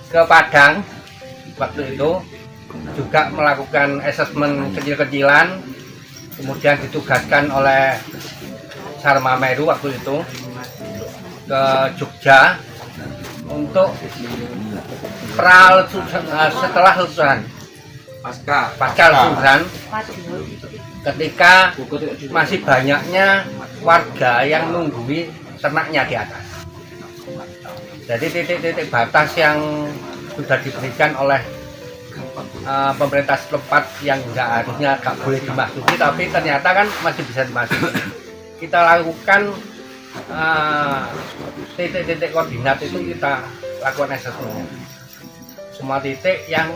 ke Padang waktu itu juga melakukan assessment kecil-kecilan, kemudian ditugaskan oleh Sarma Meru waktu itu ke Jogja untuk setelah letusan pasca letusan, ketika masih banyaknya warga yang nunggui ternaknya di atas. Jadi titik-titik batas yang sudah diberikan oleh pemerintah setempat yang nggak boleh dimasuki, tapi ternyata kan masih bisa dimasuki. Kita lakukan titik-titik koordinat itu kita lakukan assessment. Semua titik yang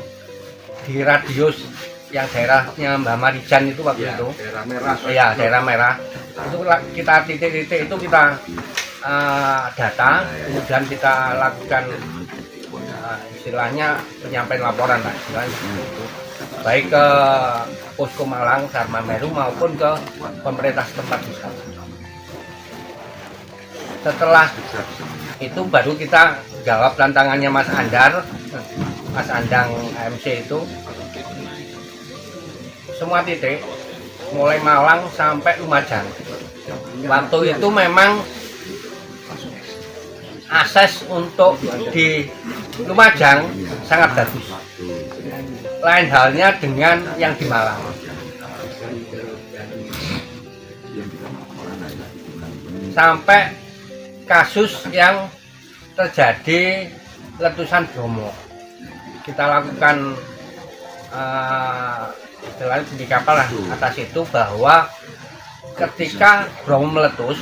di radius yang daerahnya Mbak Marijan itu waktu itu, daerah merah, ya daerah merah, itu kita titik-titik itu kita data, kemudian kita lakukan istilahnya penyampaian laporan lah, istilahnya itu. Baik ke Posko Malang, Sarma Meru maupun ke pemerintah setempat juga. Setelah itu baru kita jawab tantangannya Mas Andang AMC itu. Semua titik mulai Malang sampai Lumajang. Waktu itu memang akses untuk di Lumajang sangat bagus. Lain halnya dengan yang di Malang. Sampai kasus yang terjadi letusan Bromo, kita lakukan istilahnya di kapal lah atas itu, bahwa ketika Bromo meletus,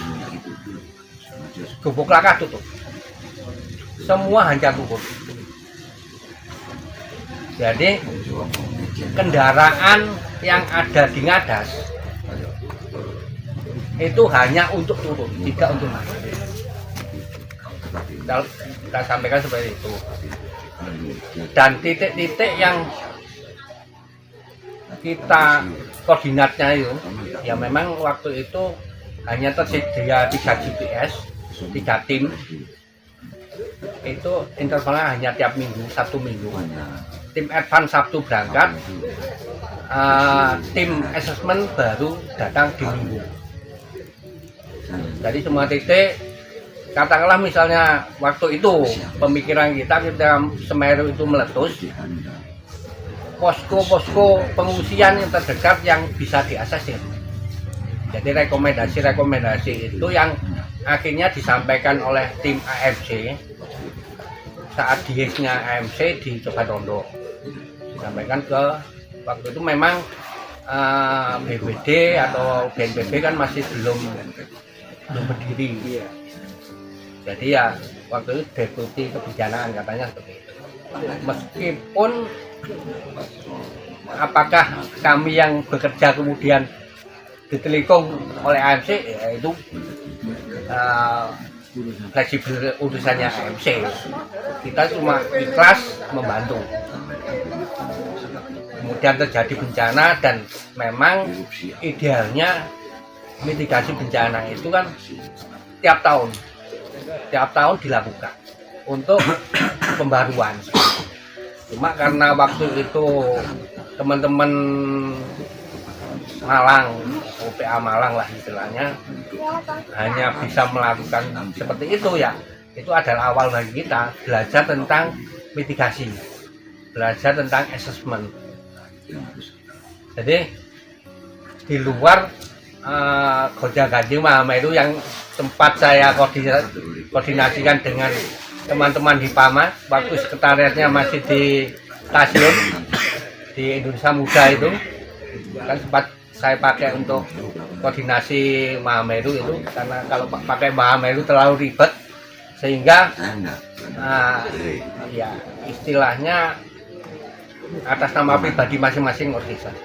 Gubuk Laka tutup, semua hancur kubur. Jadi kendaraan yang ada di Ngadas itu hanya untuk turun, tidak untuk naik. Kita sampaikan seperti itu. Dan titik-titik yang kita koordinatnya itu, ya memang waktu itu hanya tersedia 3 GPS, 3 tim. Itu intervalnya hanya tiap minggu, Sabtu Minggu. Tim advance Sabtu berangkat, tim assessment baru datang di Minggu. Jadi semua titik, katakanlah misalnya waktu itu pemikiran kita Semeru itu meletus, posko-posko pengungsian yang terdekat yang bisa diakses. Jadi rekomendasi itu yang akhirnya disampaikan oleh tim AMC saat dihisnya AMC di Cobarondo, disampaikan ke waktu itu memang BPD atau BNPB kan masih belum berdiri. Jadi ya waktu itu Deputi Kebencanaan katanya seperti itu. meskipun apakah kami yang bekerja kemudian ditelikung oleh AMC, ya itu fleksibel urusannya AMC. Kita cuma ikhlas membantu. Kemudian terjadi bencana, dan memang idealnya mitigasi bencana itu kan tiap tahun dilakukan untuk pembaruan. Cuma karena waktu itu teman-teman Malang, OPA Malang lah istilahnya, hanya bisa melakukan seperti itu ya. Itu adalah awal bagi kita belajar tentang mitigasi, belajar tentang assessment. Jadi di luar Gonja-ganjing Mahameru yang tempat saya koordinasikan dengan teman-teman di PAMA, waktu sekretariatnya masih di stasiun di Indonesia Muda itu, kan sempat saya pakai untuk koordinasi Mahameru itu, karena kalau pakai Mahameru terlalu ribet, sehingga ya istilahnya atas nama pribadi masing-masing organisasi.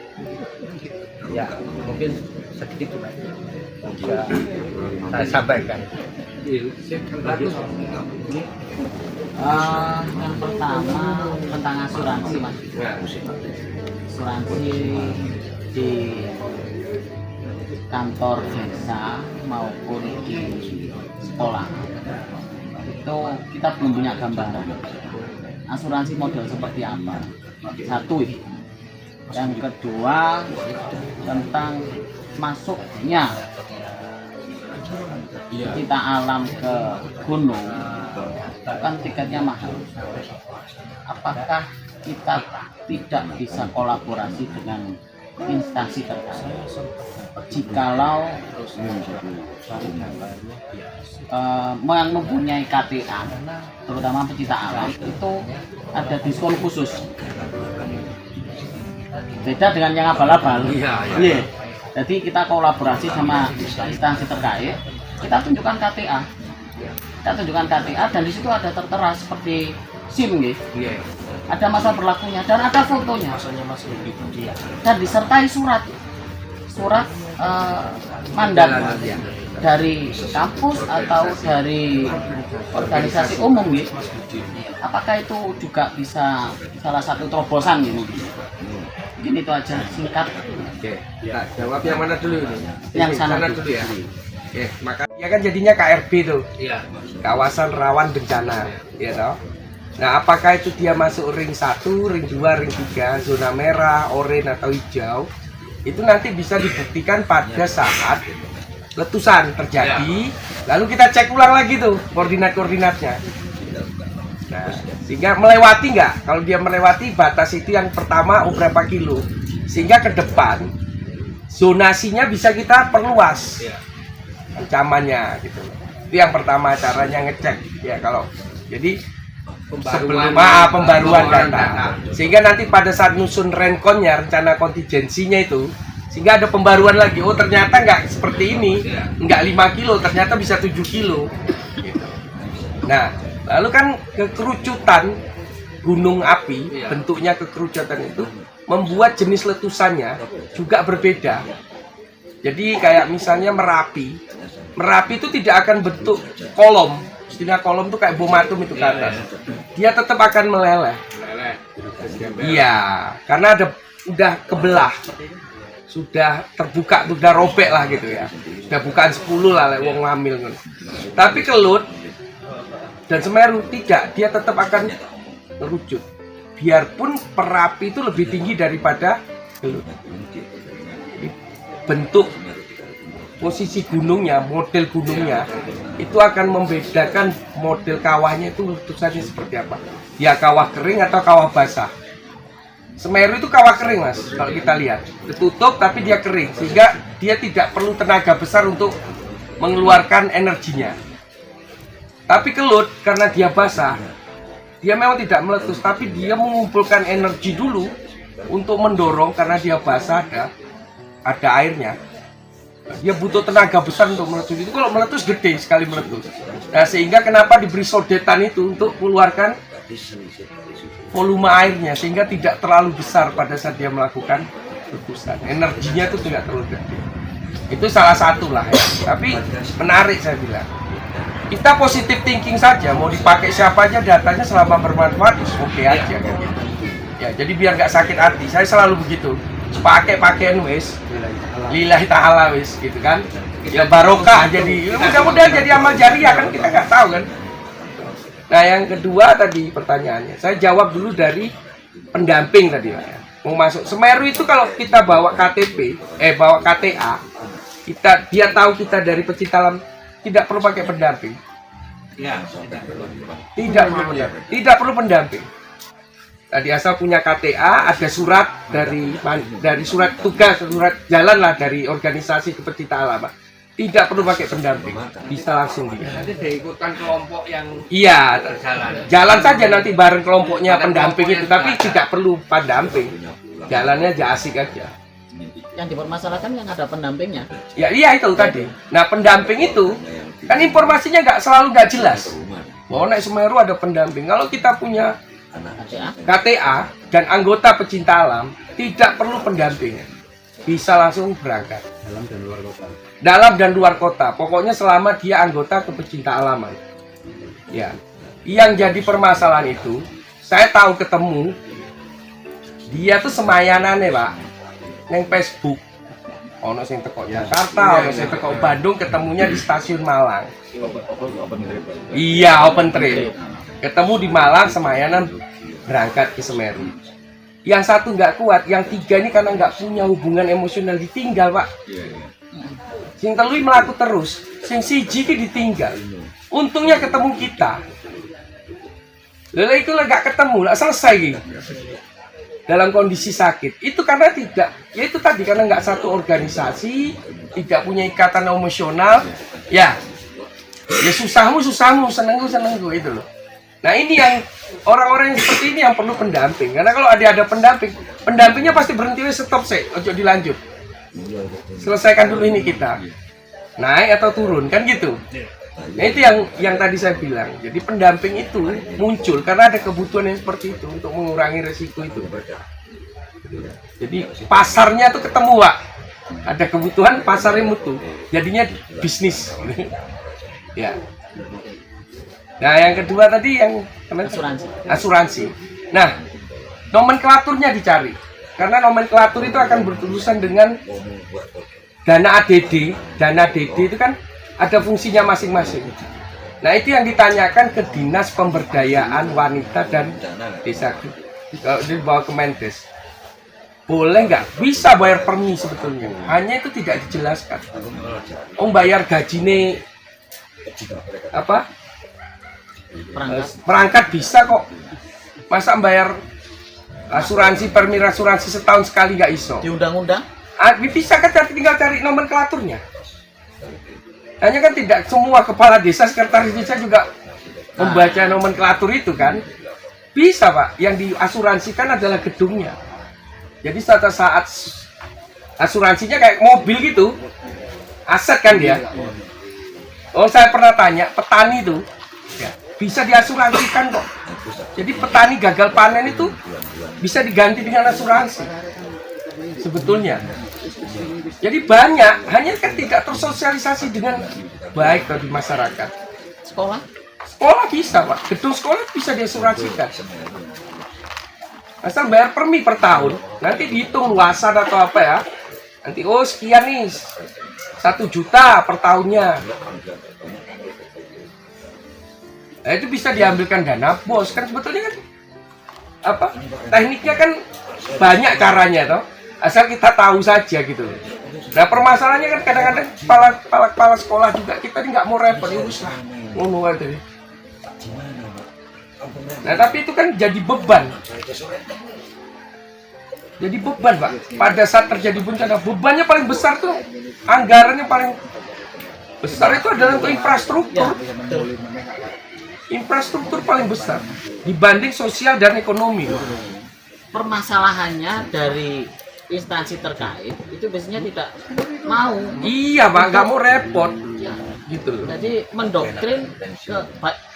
Ya mungkin sedikit bisa saya sampaikan. Yang pertama tentang asuransi, Mas. Asuransi di kantor desa maupun di sekolah itu kita belum punya gambaran asuransi model seperti apa. Satu itu. Yang kedua tentang masuknya kita alam ke gunung, kan tiketnya mahal. Apakah kita tidak bisa kolaborasi dengan instansi terkait? Jikalau yang mempunyai KTA, terutama pecinta alam, itu ada diskon khusus. Beda dengan yang abal-abal. Iya. Jadi kita kolaborasi sama instansi terkait, kita tunjukkan KTA. Kita tunjukkan KTA, dan di situ ada tertera seperti SIM gitu. Ada masa berlakunya dan ada fotonya. Dan disertai surat mandat dari kampus atau dari organisasi umum gitu. Apakah itu juga bisa salah satu terobosan gitu? Mungkin itu aja singkat. Oke, nah, jawab yang mana dulu ini? Yang sana dulu ya. Oke, maka ya kan jadinya KRB tuh. Iya. Kawasan rawan bencana, ya toh. Nah, apakah itu dia masuk ring 1, ring 2, ring 3, zona merah, oranye atau hijau? Itu nanti bisa dibuktikan pada saat letusan terjadi, lalu kita cek ulang lagi tuh koordinat-koordinatnya. Nah, sehingga melewati nggak? Kalau dia melewati batas itu yang pertama berapa kilo, sehingga ke depan zonasinya bisa kita perluas ancamannya gitu. Itu yang pertama caranya ngecek ya. Kalau jadi pembaruan data, sehingga nanti pada saat nyusun renkonnya, rencana kontingensinya itu, sehingga ada pembaruan lagi. Oh ternyata nggak seperti ini, nggak 5 kilo, ternyata bisa 7 kilo gitu. Nah, lalu kan kekerucutan gunung api, bentuknya kekerucutan itu membuat jenis letusannya juga berbeda. Jadi kayak misalnya Merapi itu tidak akan bentuk kolom. Istilah kolom itu kayak bom atom itu ke atas. Dia tetap akan meleleh. Iya, karena udah kebelah. Sudah terbuka, sudah robek lah gitu ya. Sudah bukan 10 lah wong ngambil. Tapi Kelut dan Semeru tidak, dia tetap akan merucut. Biarpun Merapi itu lebih tinggi daripada Kelut. Bentuk posisi gunungnya, model gunungnya itu akan membedakan model kawahnya itu letusannya seperti apa. Dia kawah kering atau kawah basah. Semeru itu kawah kering, Mas. Kalau kita lihat, tertutup tapi dia kering, sehingga dia tidak perlu tenaga besar untuk mengeluarkan energinya. Tapi Kelut karena dia basah, dia memang tidak meletus, tapi dia mengumpulkan energi dulu untuk mendorong karena dia basah, ada airnya. Dia butuh tenaga besar untuk meletus. Itu kalau meletus gede sekali meletus. Nah, sehingga kenapa diberi sodetan itu untuk mengeluarkan volume airnya sehingga tidak terlalu besar pada saat dia melakukan letusan. Energinya itu tidak terlalu gede. Itu salah satu lah ya. Tapi menarik saya bilang. Kita positive thinking saja, mau dipakai siapa aja datanya selama bermanfaat oke aja kan gitu. Ya, jadi biar nggak sakit hati. Saya selalu begitu. Pakai pakaian wis lillahi ta'ala wis gitu kan. Ya barokah jadi mudah-mudahan jadi amal jariah kan kita nggak tahu kan. Nah, yang kedua tadi pertanyaannya, saya jawab dulu dari pendamping tadi lah ya. Mau masuk Semeru itu kalau kita bawa KTP, bawa KTA, dia tahu kita dari pecinta alam, tidak perlu pakai pendamping. Tidak perlu pendamping. Tadi asal punya KTA, ada surat dari surat tugas, surat jalan lah dari organisasi pecinta alam. Tidak perlu pakai pendamping, bisa langsung dia. Nanti diikutkan kelompok yang Iya, jalan saja nanti bareng kelompoknya Bareng pendamping itu, kelompoknya tapi tidak perlu pendamping. Jalannya aja asik aja. Yang dipermasalahkan yang ada pendampingnya. Ya iya itu tadi. Nah pendamping itu kan informasinya nggak jelas. Bahwa naik Semeru ada pendamping. Kalau kita punya KTA dan anggota pecinta alam, tidak perlu pendamping. Bisa langsung berangkat. Dalam dan luar kota. Pokoknya selama dia anggota ke pecinta alaman. Ya. Yang jadi permasalahan itu, saya tahu ketemu dia tuh semayanane, Pak. Neng Facebook. Ono sing teko Jakarta, ono sing teko Bandung, ketemunya di stasiun Malang. Iya, open trip. Ketemu di Malang, semayanan berangkat ke Semeru. Yang satu nggak kuat, yang tiga ini karena nggak punya hubungan emosional ditinggal, Pak. Sing telu melaku terus, sing siji ki ditinggal. Untungnya ketemu kita. Lalu itu nggak ketemu, nggak selesai gitu. Dalam kondisi sakit. Itu karena tidak, ya itu tadi karena nggak satu organisasi, tidak punya ikatan emosional, ya susahmu, senengku itu loh. Nah ini yang orang-orang yang seperti ini yang perlu pendamping. Karena kalau ada pendampingnya pasti berhenti, stop sih, ojo dilanjut. Selesaikan dulu ini kita. Naik atau turun, kan gitu. Nah itu yang tadi saya bilang. Jadi pendamping itu muncul karena ada kebutuhan yang seperti itu untuk mengurangi resiko itu. Jadi pasarnya tuh ketemu, Pak. Ada kebutuhan, pasarnya mutu. Jadinya bisnis. Ya. Nah, yang kedua tadi yang asuransi. Nah, nomenklaturnya dicari. Karena nomenklatur itu akan berurusan dengan dana ADD. Dana ADD itu kan ada fungsinya masing-masing. Nah, itu yang ditanyakan ke Dinas Pemberdayaan Wanita dan Desa. Kalau dibawa ke Menkes. Boleh nggak? Bisa bayar permi sebetulnya. Hanya itu tidak dijelaskan. Bayar gajine apa? Perangkat bisa kok. Masa bayar asuransi permi asuransi setahun sekali nggak iso? Di undang-undang? Bisa kan, tinggal cari nomenklaturnya. Hanya kan tidak semua kepala desa, sekretaris desa juga membaca nomenklatur itu kan. Bisa, Pak. Yang diasuransikan adalah gedungnya. Jadi saat asuransinya kayak mobil gitu. Aset kan dia. Oh, saya pernah tanya, petani itu ya, bisa diasuransikan kok. Jadi petani gagal panen itu bisa diganti dengan asuransi. Sebetulnya. Jadi banyak, hanya kan tidak tersosialisasi dengan baik di masyarakat. Sekolah? Sekolah bisa, Pak. Gedung sekolah bisa diasuransikan. Asal bayar permi per tahun, nanti dihitung luasan atau apa ya. Nanti sekian nih, 1 juta per tahunnya. Nah, itu bisa diambilkan dana bos kan, sebetulnya kan apa tekniknya kan banyak caranya toh, asal kita tahu saja gitu. Nah permasalahannya kan kadang-kadang kepala sekolah juga kita nggak mau repot, urus lah ngono aja. Nah tapi itu kan jadi beban. Jadi beban, Pak. Pada saat terjadi bencana, bebannya paling besar tuh, anggarannya paling besar itu adalah untuk infrastruktur. Infrastruktur paling besar dibanding sosial dan ekonomi. Permasalahannya dari instansi terkait itu biasanya tidak mau. Iya, Pak, nggak mau repot. gitu loh. Jadi mendoktrin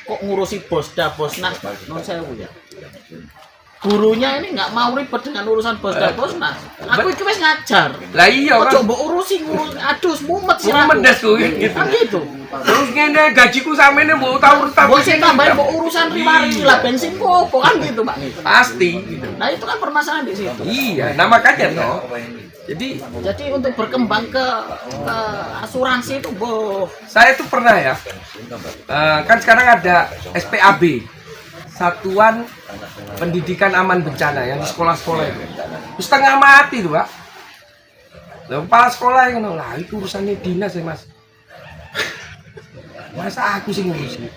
kok ngurusi bosda bosnas non sewu ya. Gurunya ini nggak mau ribet dengan urusan bosda bosnas. Aku itu wis ngajar. Lah iya Kok kan. coba urusi aduh mumet sih Mumet aku. dah tuh, gitu. Kan gitu. Terus ngene gajiku sampeyan mbok urus Bos sing tambahin kok urusan riwari lah bensin kok kan gitu Pak. pasti gitu. Nah itu kan permasalahan di situ. Iya, nah makanya toh. Jadi Jadi untuk berkembang ke asuransi itu boh. saya tuh pernah ya, kan sekarang ada SPAB, Satuan Pendidikan Aman Bencana yang di sekolah-sekolah itu. Terus setengah mati tuh Pak. Lah kepala sekolah yang ngono, lah itu urusannya dinas ya Mas. Masa aku sih ngurusin.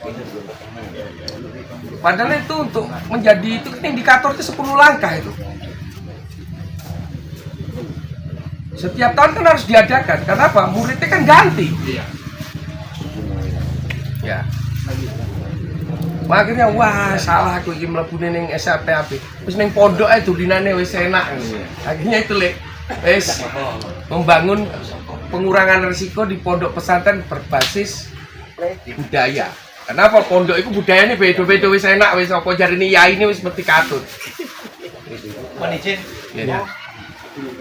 Padahal itu untuk menjadi itu kan indikator itu 10 langkah itu. Setiap tahun kan harus diadakan. Karena apa? Muridnya kan ganti. Ya. Akhirnya wah salah aku iki mlebu ning SPAB. Wis ning pondok ae dulinane wis enak. Akhirnya itu lek wis membangun pengurangan risiko di pondok pesantren berbasis budaya. Kenapa pondok itu budayanya beda-beda wis enak wis apa jarine yai ini wis mesti katut. Mohon izin. Ya.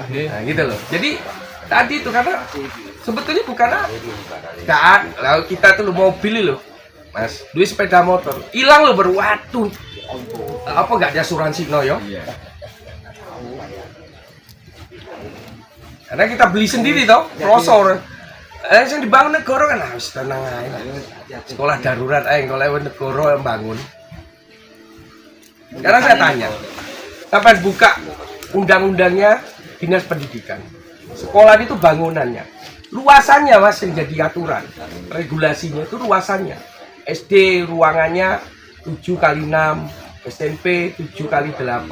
Nah, gitu loh. Jadi tadi itu karena sebetulnya bukan enggak lalu kita tuh mobil loh. Mas, duit sepeda motor hilang loh berwatu. Apa enggak ada asuransi no yo? Karena kita beli sendiri toh, prosor. Yang dibangun negara kan harus tenang aja. Sekolah darurat kalau lewat negara yang bangun. Sekarang saya tanya, sampai buka undang-undangnya Dinas Pendidikan. Sekolah itu bangunannya, luasannya Mas yang jadi aturan, regulasinya itu luasannya. SD ruangannya 7x6, SMP 7x8,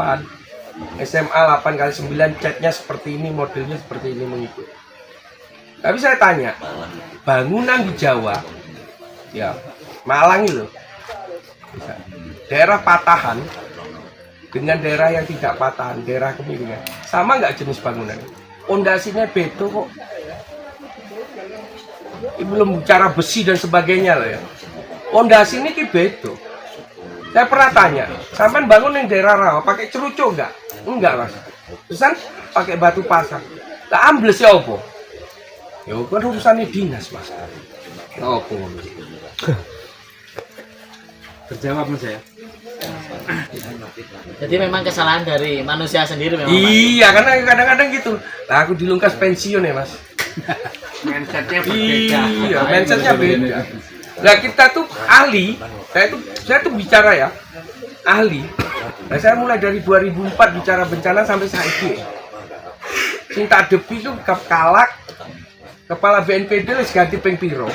SMA 8x9, catnya seperti ini, modelnya seperti ini mengikut. Tapi saya tanya, bangunan di Jawa, ya Malang itu, daerah patahan dengan daerah yang tidak patahan, daerah kemiringan, sama nggak jenis bangunan? Pondasinya beda kok. Ini belum bicara besi dan sebagainya loh ya. Pondasi ini ki beda. Saya pernah tanya, sampai bangun yang daerah rawa pakai cerucuk enggak? Enggak Mas. Terusan pakai batu pasang. Lah ambles ya apa? Ya kan urusannya dinas Mas. Apa? Terjawab Mas ya. Jadi memang kesalahan dari manusia sendiri memang. Iya, karena kadang-kadang gitu. Lah aku dilungkas pensiun ya Mas. Mindsetnya berbeda. Iya, mindsetnya beda. Nah kita tuh ahli, saya tuh bicara ya, ahli. Nah saya mulai dari 2004 bicara bencana sampai saiki. Sing tak depi itu kalak, kepala BNPB wis ganti ping piro.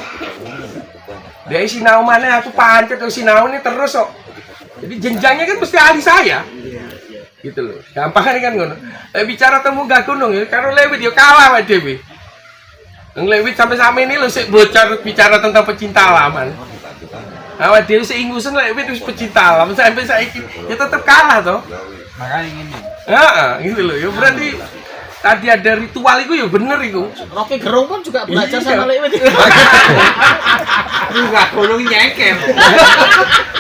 Dari sinau mana aku pancet tuh sinau ini terus kok. Jadi jenjangnya kan mesti ahli saya. Gitu loh. Gampang kan ngono. Bicara temu gak gunung ya, karo lewit yo kalah wae dhewe. Ngelewit sampai ini lo sih bocor bicara tentang pecinta alaman. Awak dia seingusan lewit terus pecinta alam sampai saya ya tetap kalah toh. Makanya ini. Gitu loh. Ya berarti tadi ada ritual itu ya bener itu. Rocky Gerung pun juga belajar Iya. sama Lewit. Juga gunung nyeker.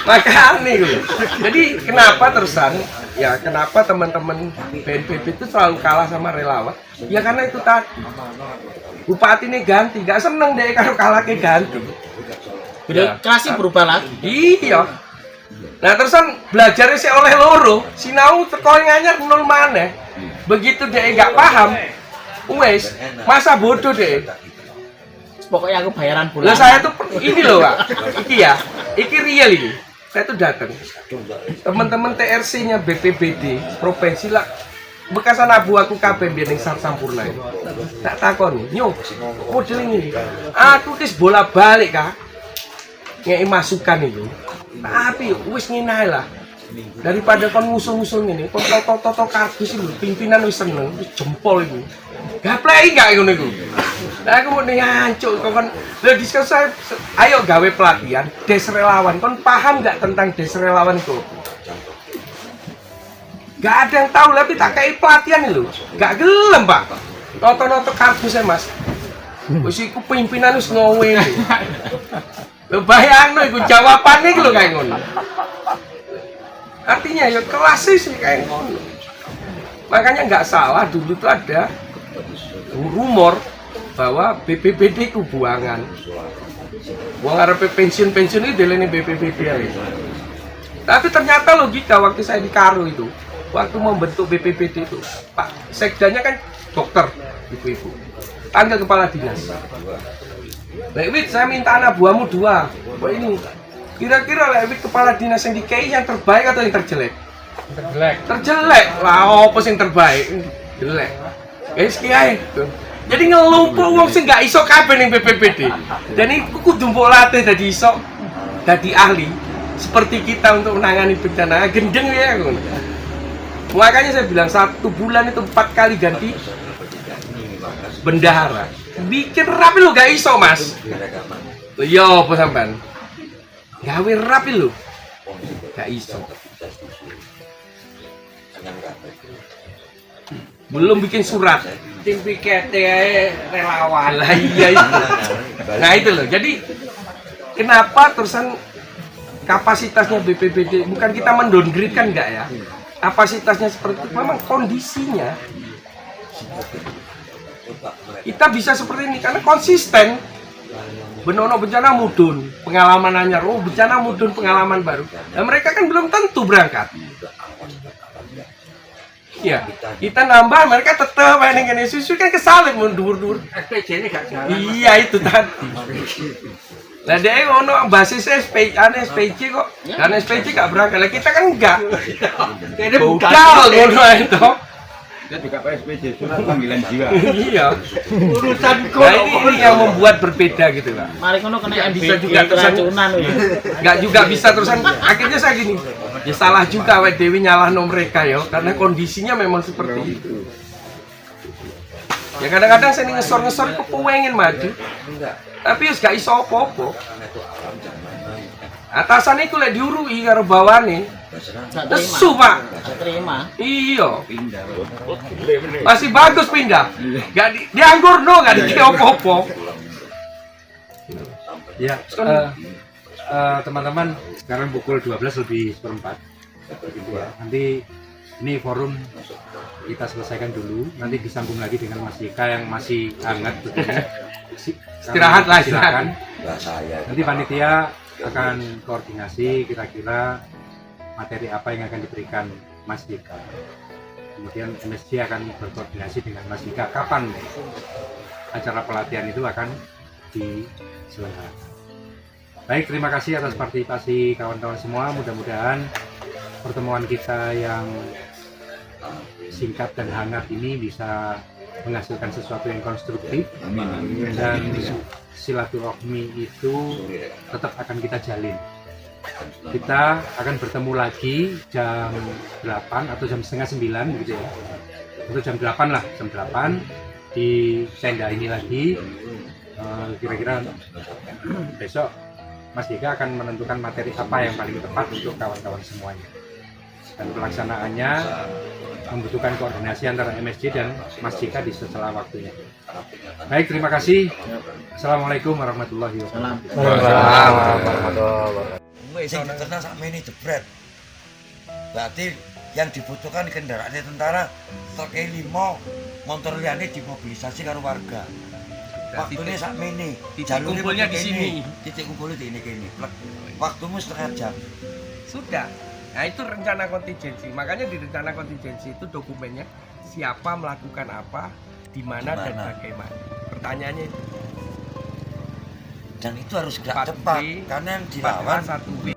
Makanya gitu. Jadi kenapa terusan? Ya kenapa teman-teman BNPB itu selalu kalah sama relawan? Ya karena itu tadi. Bupati ini ganti, gak seneng deh kalau kalahnya ganti. Birokrasi berubah lagi. Iya. Nah terusan belajarnya sih oleh loro, sinau terkoingannya nol mana. Begitu dia gak paham, wes masa bodoh deh. Pokoknya aku bayaran Lah bulan. saya tuh ini loh Pak, iki real ini. Saya tuh datang, teman-teman TRC-nya BPBD provinsi lah. Bekasan abu aku kabeh biar ning Sampurna itu. Tak takoni, "Nyo, model ini. Aku kis bola balik Kak. Ngei masukan itu. Tapi wis ngene ae lah. Daripada kon musuh-musuh ngene, kon toto-toto kardus iki pimpinan wis seneng, wis jempol iku. Gapleki gak ngono iku. Lah aku mau ngancuk kon. Lah diskus saya ayo gawe pelatihan des relawan. Kon paham gak tentang des relawan itu? Gak ada yang tahu, tapi tak kayak pelatihan itu. Gak gelem Pak. Noto-noto kardusnya Mas. Wis iku pimpinan wis ngowe. Lho bayangno iku jawabane iku lho kayak ngono. Artinya ya kelas sih kayak ngono. Makanya nggak salah dulu tuh ada rumor bahwa BPBD ku buangan. Wong arepe pensiun itu delene BPBD ae. Tapi ternyata logika waktu saya di Karo itu, waktu membentuk BPBD itu, Pak Sekdanya kan dokter, ibu-ibu. Panggil kepala dinas. Lewit saya minta anak buahmu 2. Kok ini? Kira-kira Lewit kepala dinas yang dikei yang terbaik atau yang terjelek? Terjelek. Lah apa sing terbaik? Jelek. Guys kiai. Jadi ngelumpuk wong sing gak iso kabeh ning BPBD. Dan iku kudu mbok latih dadi iso dadi ahli seperti kita untuk menangani bencana. Gendeng ya ngono. Makanya saya bilang 1 bulan itu 4 kali ganti bendahara. Bikin rapi lu gak iso, Mas. Lho yo apa sampean? Gawe rapi lu. Gak iso. Belum bikin surat. Tim piket relawan. Lah iya itu. Nah itu loh. Jadi kenapa terusan kapasitasnya BPBD bukan kita mendowngrade kan enggak ya? Kapasitasnya seperti itu memang kondisinya. Kita bisa seperti ini karena konsisten. Benono bencana mudun, pengalaman anyar. Oh bencana mudun, pengalaman baru. Dan mereka kan belum tentu berangkat. Ya, kita nambah, mereka tetap main dengan susu kan kesalip mundur-mundur. SPJ ini gak jalan. Iya itu tadi. Lah dia ngono basis SPJ kok. Dan SPJ gak berangkat. Lah kita kan enggak. Ini Budal ngono itu. Kita juga PSBJ, surat panggilan jiwa. Iya. urusan Nah, ini yang membuat berbeda gitu lah. Mari kono kena Bisa juga terusan nggak juga bisa terusan. Akhirnya saya gini. Ya salah juga Wek Dewi nyalahno mereka ya, karena kondisinya memang seperti itu. Ya kadang-kadang saya ngesor-ngesor kepengen maju. Tapi ya gak iso apa-apa. Atasannya itu lek diurui karo bawane. Nesu, Pak. terima. Iya. Masih bagus pindah. Gak dianggur no, gak dikira apa-apa. Ya, teman-teman, sekarang pukul 12:04. Gitu ya. Nanti ini forum kita selesaikan dulu. Nanti disambung lagi dengan Mas Dika yang masih hangat. Istirahat lah, silakan. saya. Nanti panitia akan koordinasi kira-kira materi apa yang akan diberikan Mas Dika. Kemudian MSC akan berkoordinasi dengan Mas Dika kapan acara pelatihan itu akan diselenggarakan. Baik, terima kasih atas partisipasi kawan-kawan semua. Mudah-mudahan pertemuan kita yang singkat dan hangat ini bisa menghasilkan sesuatu yang konstruktif. Dan silaturahmi itu tetap akan kita jalin. Kita akan bertemu lagi jam 8 atau jam setengah 9 gitu ya. Atau jam 8 lah, jam 8 di tenda ini lagi. Kira-kira besok Mas Dika akan menentukan materi apa yang paling tepat untuk kawan-kawan semuanya. Dan pelaksanaannya membutuhkan koordinasi antara MSC dan Mas Dika di sela waktunya. Baik, terima kasih. Assalamualaikum warahmatullahi wabarakatuh. Sing diternak sampe ini jebret. Berarti yang dibutuhkan kendaraannya tentara terkait 5 motor liane dimobilisasi karo warga. Waktunya sakme ini. Titik kumpulnya di sini. Titik kumpulnya di ini. Waktumu setengah jam. Sudah. Nah itu rencana kontingensi. Makanya di rencana kontingensi itu dokumennya siapa melakukan apa, di mana dan bagaimana. Pertanyaannya itu. Dan itu harus gerak cepat karena yang dilawan 1B